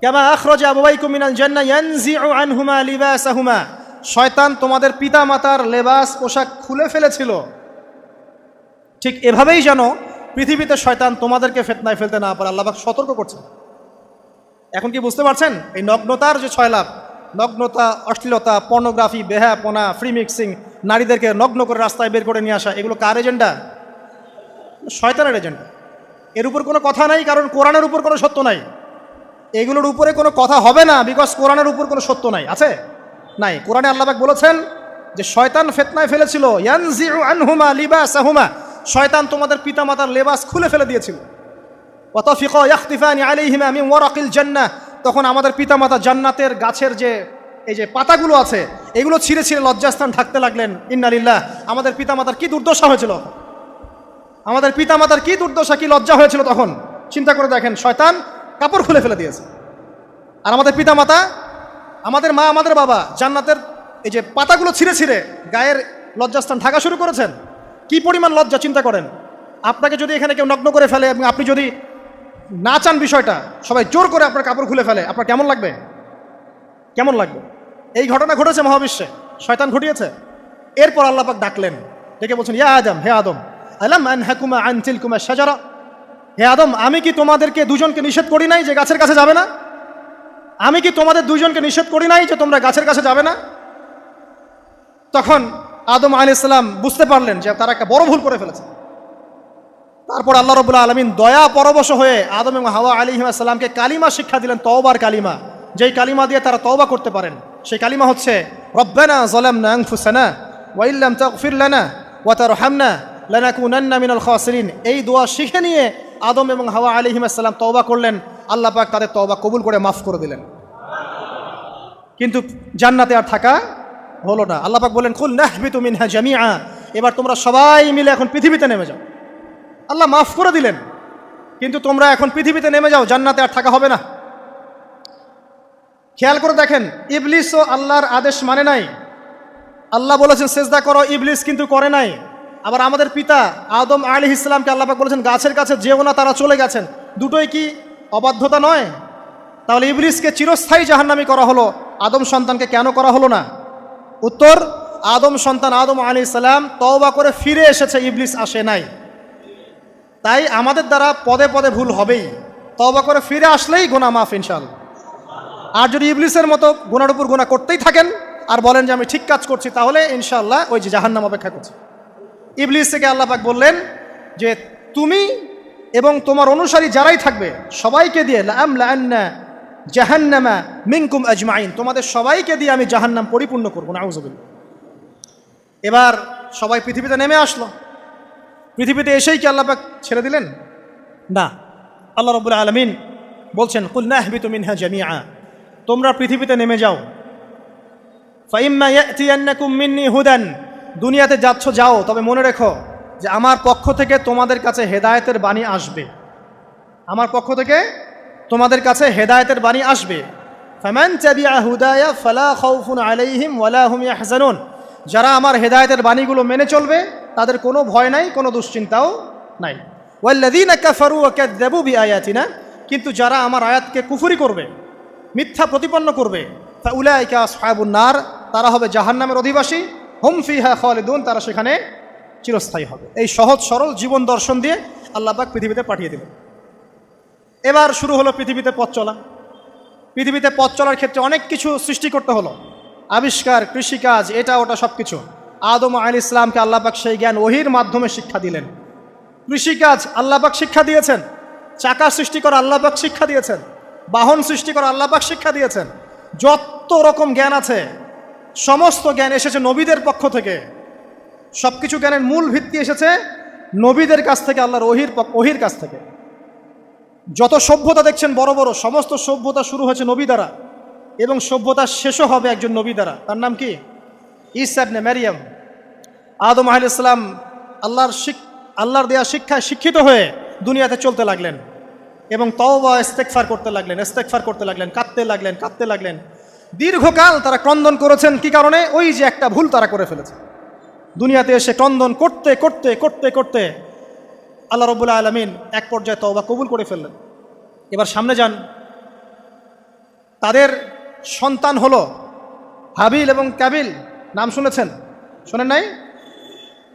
কামা আখরাজা আবাওয়াইকুম মিনাল জান্নাহ ইয়ানজিউ আনহুমা লিবাসাহুমা, শয়তান তোমাদের পিতামাতার লেবাস পোশাক খুলে ফেলেছিল। ঠিক এভাবেই যেন পৃথিবীতে শয়তান তোমাদেরকে ফিতনায় ফেলতে না পারে, আল্লাহ পাক সতর্ক করছেন। এখন কি বুঝতে পারছেন? এই নগ্নতার যে 6 লাভ, নগ্নতা, অশ্লীলতা, পর্নোগ্রাফি, বেহায়াপনা, ফ্রি মিক্সিং, নারীদেরকে নগ্ন করে রাস্তায় বের করে নিয়ে আসা, এগুলো কার এজেন্ডা? শয়তানের এজেন্ডা। এর উপর কোনো কথা নাই, কারণ কোরআনের উপর কোনো সত্য নাই। এগুলোর উপরে কোনো কথা হবে না, বিকজ কোরআনের উপর কোনো সত্য নাই। আছে? নাই। কোরআনে আল্লাহ পাক বলেছেন যে শয়তান ফিতনায় ফেলেছিল, ইয়ানজিউ আনহুমা লিবাসাহুমা, শয়তান তোমাদের পিতামাতার লেবাস খুলে ফেলে দিয়েছিল। ওয়া তাফিকা ইয়াখতিফানি আলাইহিমা মিন ওয়ারাকিল জান্নাহ, তখন আমাদের পিতামাতা জান্নাতের গাছের যে এই যে পাতাগুলো আছে এগুলো ছিঁড়ে ছিঁড়ে লজ্জাস্থান ঢাকতে লাগলেন। ইন্না লিল্লাহ। আমাদের পিতামাতার কি দুর্দশা হয়েছিল, আমাদের পিতামাতার কি দুর্দশা, কি লজ্জা হয়েছিল তখন। চিন্তা করে দেখেন, শয়তান কাপড় খুলে ফেলে দিয়েছে। আর আমাদের পিতামাতা, আমাদের মা, আমাদের বাবা জান্নাতের এই যে পাতাগুলো ছিঁড়ে ছিঁড়ে গায়ের লজ্জাস্থান ঢাকা শুরু করেছেন। কি পরিমাণ লজ্জা চিন্তা করেন। আপনাকে যদি এখানে কেউ নগ্ন করে ফেলে এবং আপনি যদি না চান বিষয়টা, সবাই জোর করে আপনার কাপড় খুলে ফেলে, আপনার কেমন লাগবে? কেমন লাগবে? এই ঘটনা ঘটেছে মহাবিশ্বে, শয়তান ঘটিয়েছে। এরপর আল্লাহ পাক ডাকলেন, ডেকে বলছেন, ইয়া আদম, হে আদম, আলাম আনহাকুমা আন তিলকুমা শাজারা, হে আদম, আমি কি তোমাদেরকে দুজনকে নিষেধ করি নাই যে গাছের কাছে যাবে না? আমি কি তোমাদের দুইজনকে নিষেধ করি নাই যে তোমরা গাছের কাছে যাবে না? তখন আদম আলাইহিস সালাম বুঝতে পারলেন যে তারা একটা বড় ভুল করে ফেলেছে। তারপর আল্লাহ রাব্বুল আলামিন দয়া পরবশ হয়ে আদম এবং হাওয়া আলাইহিস সালামকে কালিমা শিক্ষা দিলেন, তওবার কালিমা, যেই কালিমা দিয়ে তারা তওবা করতে পারেন। সেই কালিমা হচ্ছে রব্বানা যালামনা আনফুসানা ওয়া ইল্লাম তাগফির লানা ওয়া তারহামনা লানাকুনান্না মিনাল খাসিরিন। এই দোয়া শিখে নিয়ে আদম এবং হাওয়া আলাইহিস সালাম তওবা করলেন। আল্লাহ পাক তাদের তওবা কবুল করে মাফ করে দিলেন। কিন্তু জান্নাতে আর থাকা হলো না। আল্লাহ পাক বললেন, কুল নাহবিতু মিনহা জামিআ, এবার তোমরা সবাই মিলে এখন পৃথিবীতে নেমে যাও। আল্লাহ মাফ করে দিলেন, কিন্তু তোমরা এখন পৃথিবীতে নেমে যাও, জান্নাতে আর থাকা হবে না। খেয়াল করে দেখেন, ইবলিসও আল্লাহর আদেশ মানে নাই। আল্লাহ বলেছেন সেজদা করো, ইবলিস কিন্তু করে নাই। আবার আমাদের পিতা আদম আলাইহিস সালামকে আল্লাহ পাক বলেছেন গাছের কাছে যেও না, তারা চলে গেছেন। দুটোই কি অবাধ্যতা নয়? তাহলে ইবলিসকে চিরস্থায়ী জাহান্নামী করা হলো, আদম সন্তানকে কেন করা হলো না? উত্তর, আদম সন্তান আদম আলাইহিস সালাম তওবা করে ফিরে এসেছে, ইবলিস আসে নাই। তাই আমাদের দ্বারা পদে পদে ভুল হবেই, তওবা করে ফিরে আসলেই গুনাহ মাফ ইনশাআল্লাহ। আর যদি ইবলিসের মতো গুনার উপর গুনাহ করতেই থাকেন আর বলেন যে আমি ঠিক কাজ করছি, তাহলে ইনশাআল্লাহ ওই যে জাহান্নাম অপেক্ষা করছে। ইবলিস থেকে আল্লাহ পাক বললেন যে তুমি এবং তোমার অনুসারী যারাই থাকবে সবাইকে দিয়ে লাআমলাআন্না জাহান্নামা মিনকুম আজমাইন, তোমাদের সবাইকে দিয়ে আমি জাহান্নাম পরিপূর্ণ করব। নাউযুবিল্লাহ। এবার সবাই পৃথিবীতে নেমে আসলো। পৃথিবীতে এসেই কি আল্লাহ পাক ছেড়ে দিলেন? না। আল্লাহ রাব্বুল আলামিন বলছেন, কুল নাহবিতু মিনহা জামিআ, তোমরা পৃথিবীতে নেমে যাও। ফাইম্মা ইয়াতিয়ান্নাকুম মিন্নি হুদান, দুনিয়াতে যাচ্ছ যাও, তবে মনে রেখো যে আমার পক্ষ থেকে তোমাদের কাছে হেদায়েতের বাণী আসবে। আমার পক্ষ থেকে তোমাদের কাছে হেদায়েতের বাণী আসবে। ফামান তাবিআ হুদায়া ফালা খাউফুন আলাইহিম ওয়ালা হুম ইয়াহজানুন, যারা আমার হেদায়েতের বাণীগুলো মেনে চলবে তাদের কোনো ভয় নাই, কোনো দুশ্চিন্তাও নাই। ওয়াল্লাযীনা কাফারু ওয়া কাযযাবু বিআয়াতিনা, কিন্তু যারা আমার আয়াতকে কুফরি করবে, মিথ্যা প্রতিপন্ন করবে, ফাউলাইকা আসহাবুন নার, তারা হবে জাহান্নামের অধিবাসী। হুম ফিহা খালিদুন, তারা সেখানে চিরস্থায়ী হবে। এই সহজ সরল জীবন দর্শন দিয়ে আল্লাহ পাক পৃথিবীতে পাঠিয়ে দিলেন। এবার শুরু হলো পৃথিবীতে পথ চলা। পৃথিবীতে পথ চলার ক্ষেত্রে অনেক কিছু সৃষ্টি করতে হলো, আবিষ্কার, কৃষিকাজ, এটা ওটা সব কিছু। আদম আলাইহিস সালামকে আল্লাহ পাক সেই জ্ঞান ওহির মাধ্যমে শিক্ষা দিলেন। কৃষিকাজ আল্লাহ পাক শিক্ষা দিয়েছেন, চাকা সৃষ্টি করা আল্লাহ পাক শিক্ষা দিয়েছেন, বাহন সৃষ্টি করা আল্লাহ পাক শিক্ষা দিয়েছেন। যত রকম জ্ঞান আছে সমস্ত জ্ঞান এসেছে নবীদের পক্ষ থেকে। সব কিছু জ্ঞানের মূল ভিত্তি এসেছে নবীদের কাছ থেকে, আল্লাহর ওহির কাছ থেকে। যত সভ্যতা দেখছেন বড় বড়, সমস্ত সভ্যতা শুরু হয়েছে নবী দ্বারা, এবং সভ্যতা শেষও হবে একজন নবী দ্বারা। তার নাম কি? ঈসা ইবনে মারইয়াম। আদম আলাইহিস সালাম আল্লাহর দেয়া শিক্ষায় শিক্ষিত হয়ে দুনিয়াতে চলতে লাগলেন এবং তওবা ইস্তেগফার করতে লাগলেন, কাঁদতে লাগলেন। দীর্ঘকাল তারা ক্রন্দন করেছেন। কি কারণে? ওই যে একটা ভুল তারা করে ফেলেছে। দুনিয়াতে এসে ক্রন্দন করতে আল্লাহ রাব্বুল আলামিন এক পর্যায়ে তওবা কবুল করে ফেললেন। এবার সামনে যান। তাদের সন্তান হলো হাবিল এবং কাবিল। নাম শুনেছেন? শোনেন নাই?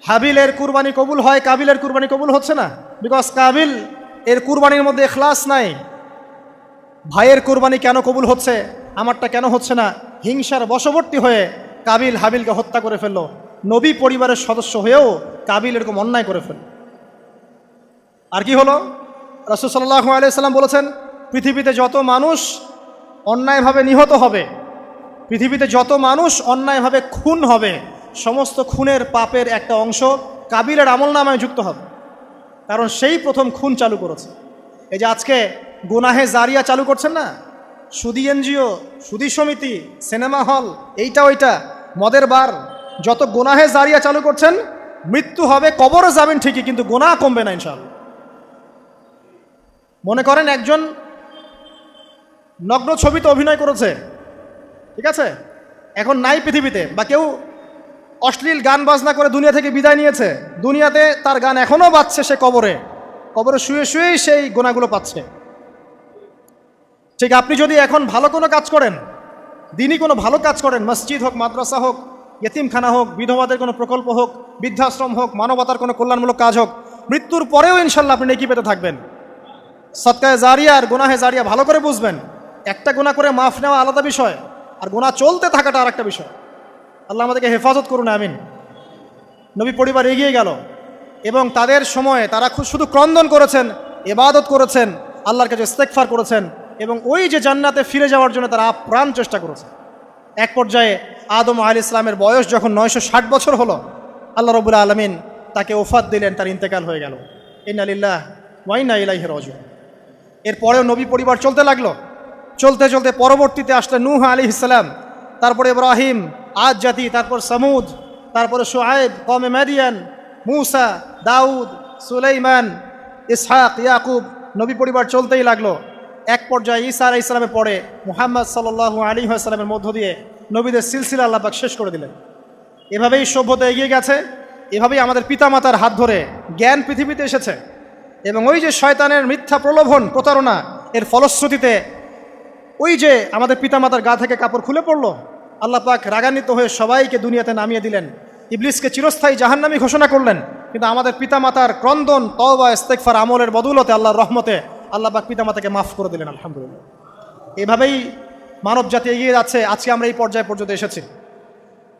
হাবিলের কুরবানি কবুল হয়, কাবিলের কুরবানি কবুল হচ্ছে না। বিকজ কাবিল এর কুরবানির মধ্যে ইখলাস নাই। ভাইয়ের কুরবানি কেন কবুল হচ্ছে, আমারটা কেন হচ্ছে না? হিংসার বশবর্তী হয়ে কাবিল হাবিলকে হত্যা করে ফেললো। নবী পরিবারের সদস্য হয়েও কাবিল এরকম অন্যায় করে ফেলে। আর কি হলো, রাসূল সাল্লাল্লাহু আলাইহি সাল্লাম বলেছেন, পৃথিবীতে যত মানুষ অন্যায়ভাবে নিহত হবে, পৃথিবীতে যত মানুষ অন্যায়ভাবে খুন হবে, সমস্ত খুনের পাপের একটা অংশ কাবিলের আমলনামায় যুক্ত হবে, কারণ সেই প্রথম খুন চালু করেছে। এই যে আজকে গুনাহে জারিয়া চালু করছেন না, সুদী এনজিও, সুদী সমিতি, সিনেমা হল, এইটা ওইটা, মদের বার, যত গুনাহে জারিয়া চালু করছেন, মৃত্যু হবে, কবরে যাবেন ঠিকই, কিন্তু গুনাহ কমবে না ইনশাআল্লাহ। মনে করেন একজন নগ্ন ছবিতে অভিনয় করেছে, ঠিক আছে, এখন নাই পৃথিবীতে, বা কেউ অশ্লীল গান বাজনা করে দুনিয়া থেকে বিদায় নিয়েছে, দুনিয়াতে তার গান এখনও বাজছে, সে কবরে শুয়ে শুয়েই সেই গোনাগুলো পাচ্ছে। ঠিক আপনি যদি এখন ভালো কোনো কাজ করেন, দিনই কোনো ভালো কাজ করেন, মসজিদ হোক, মাদ্রাসা হোক, ইয়েতিমখানা হোক, বিধবাদের কোনো প্রকল্প হোক, বৃদ্ধাশ্রম হোক, মানবতার কোনো কল্যাণমূলক কাজ হোক, মৃত্যুর পরেও ইনশাল্লাহ আপনি নেকি পেতে থাকবেন। সদকায়ে জারিয়া আর গুনাহে জারিয়া ভালো করে বুঝবেন, একটা গুনাহ করে মাফ নেওয়া আলাদা বিষয়, আর গুনাহ চলতে থাকাটা আর একটা বিষয়। আল্লাহ আমাদেরকে হেফাজত করুন, আমিন। নবী পরিবার এগিয়ে গেল এবং তাদের সময়ে তারা শুধু ক্রন্দন করেছেন, ইবাদত করেছেন, আল্লাহর কাছে ইস্তেগফার করেছেন, এবং ওই যে জান্নাতে ফিরে যাওয়ার জন্য তারা আপ্রাণ চেষ্টা করেছে। এক পর্যায়ে আদম আলাইহিস সালামের বয়স যখন 960 বছর হলো, আল্লাহ রাব্বুল আলামিন তাকে ওফাত দিলেন, তার ইন্তেকাল হয়ে গেল। ইন্না লিল্লাহি ওয়া ইন্না ইলাইহি রাজিউন। এরপরেও নবী পরিবার চলতে লাগলো, চলতে চলতে পরবর্তীতে আসলেন নূহ আলাইহিস সালাম, তারপরে ইব্রাহিম, আদ জাতি, তারপর সামুদ, তারপরে শুআয়ব, কওমে মাদিয়ান, মূসা, দাউদ, সুলাইমান, ইসহাক, ইয়াকুব, নবী পরিবার চলতেই লাগলো। এক পর্যায়ে ঈসা আলাইহিস সালামের পরে মুহাম্মদ সাল্লাল্লাহু আলাইহি ওয়াসাল্লামের মধ্য দিয়ে নবীদের সিলসিলা আল্লাহ পাক শেষ করে দিলেন। এভাবেই সভ্যতা এগিয়ে গেছে, এভাবেই আমাদের পিতামাতার হাত ধরে জ্ঞান পৃথিবীতে এসেছে, এবং ওই যে শয়তানের মিথ্যা প্রলোভন, প্রতারণা, এর ফলশ্রুতিতে ওই যে আমাদের পিতামাতার গা থেকে কাপড় খুলে পড়লো, আল্লাহ পাক রাগান্বিত হয়ে সবাইকে দুনিয়াতে নামিয়ে দিলেন, ইবলিসকে চিরস্থায়ী জাহান্নামী ঘোষণা করলেন। কিন্তু আমাদের পিতামাতার ক্রন্দন, তওবা, ইস্তেগফার, আমলের বদৌলতে, আল্লাহর রহমতে আল্লাহ পাক পিতামাতাকে মাফ করে দিলেন, আলহামদুলিল্লাহ। এভাবেই মানব জাতি এগিয়ে যাচ্ছে। আজকে আমরা এই পর্যায়ে পর্যন্ত এসেছি।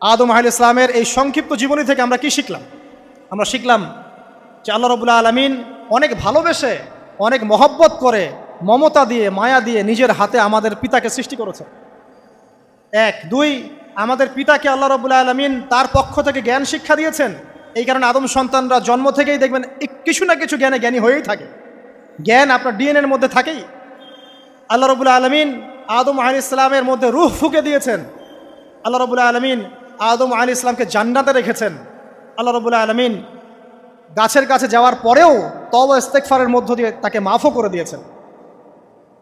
আদম আলাইহিস সালামের এই সংক্ষিপ্ত জীবনী থেকে আমরা কি শিখলাম? আমরা শিখলাম যে আল্লাহ রাব্বুল আলামিন অনেক ভালোবেসে, অনেক মহব্বত করে, মমতা দিয়ে, মায়া দিয়ে নিজের হাতে আমাদের পিতাকে সৃষ্টি করেছে। এক, দুই, আমাদের পিতাকে আল্লাহ রাব্বুল আলামিন তার পক্ষ থেকে জ্ঞান শিক্ষা দিয়েছেন। এই কারণে আদম সন্তানরা জন্ম থেকেই দেখবেন কিছু না কিছু জ্ঞানে জ্ঞানী হয়েই থাকে, জ্ঞান আপনার ডিএনএর মধ্যে থাকেই। আল্লাহ রাব্বুল আলামিন আদম আলাইহিস সালামের মধ্যে রূহ ফুঁকে দিয়েছেন। আল্লাহ রাব্বুল আলামিন আদম আলাইহিস সালামকে জান্নাতে রেখেছেন। আল্লাহ রাব্বুল আলামিন গাছের কাছে যাওয়ার পরেও তওবা ইস্তেগফারের মধ্য দিয়ে তাকে মাফও করে দিয়েছেন।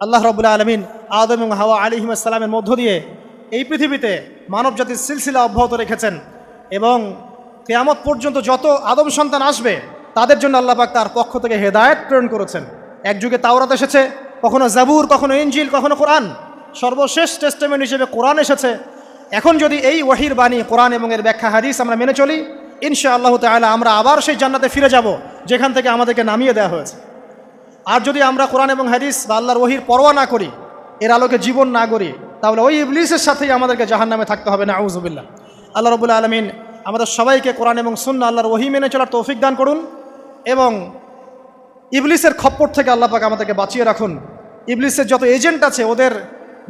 আল্লাহ রাব্বুল আলামিন আদম এবং হাওয়া আলাইহিস সালামের মধ্য দিয়ে এই পৃথিবীতে মানব জাতির সিলসিলা অব্যাহত রেখেছেন, এবং কিয়ামত পর্যন্ত যত আদম সন্তান আসবে তাদের জন্য আল্লাহ পাক তার পক্ষ থেকে হেদায়েত প্রেরণ করেছেন। এক যুগে তাওরাত এসেছে, কখনো জাবুর, কখনো ইনজিল, কখনো কোরআন, সর্বশেষ টেস্টামেন্ট হিসেবে কোরআন এসেছে। এখন যদি এই ওহীর বাণী, কোরআন এবং এর ব্যাখ্যা, হাদিস আমরা মেনে চলি, ইনশাআল্লাহ তাআলা আমরা আবার সেই জান্নাতে ফিরে যাব যেখান থেকে আমাদেরকে নামিয়ে দেওয়া হয়েছে। আর যদি আমরা কোরআন এবং হাদিস বা আল্লাহর ওহীর পরোয়া না করি, এর আলোকে জীবন না করি, তাহলে ওই ইবলিসের সাথেই আমাদেরকে জাহান্নামে থাকতে হবে, নাউযুবিল্লাহ। আল্লাহ রাব্বুল আলামিন আমাদের সবাইকে কোরআন এবং সুন্নাহ, আল্লাহর ওহী মেনে চলার তৌফিক দান করুন, এবং ইবলিসের খপ্পর থেকে আল্লাহ পাক আমাদেরকে বাঁচিয়ে রাখুন। ইবলিসের যত এজেন্ট আছে, ওদের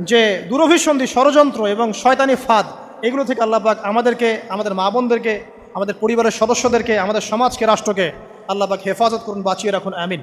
যে দুরভিসন্ধি, ষড়যন্ত্র এবং শয়তানি ফাঁদ, এগুলো থেকে আল্লাহ পাক আমাদেরকে, আমাদের মা বোনদেরকে, আমাদের পরিবারের সদস্যদেরকে, আমাদের সমাজকে, রাষ্ট্রকে আল্লাহ পাক হেফাজত করুন, বাঁচিয়ে রাখুন, আমিন।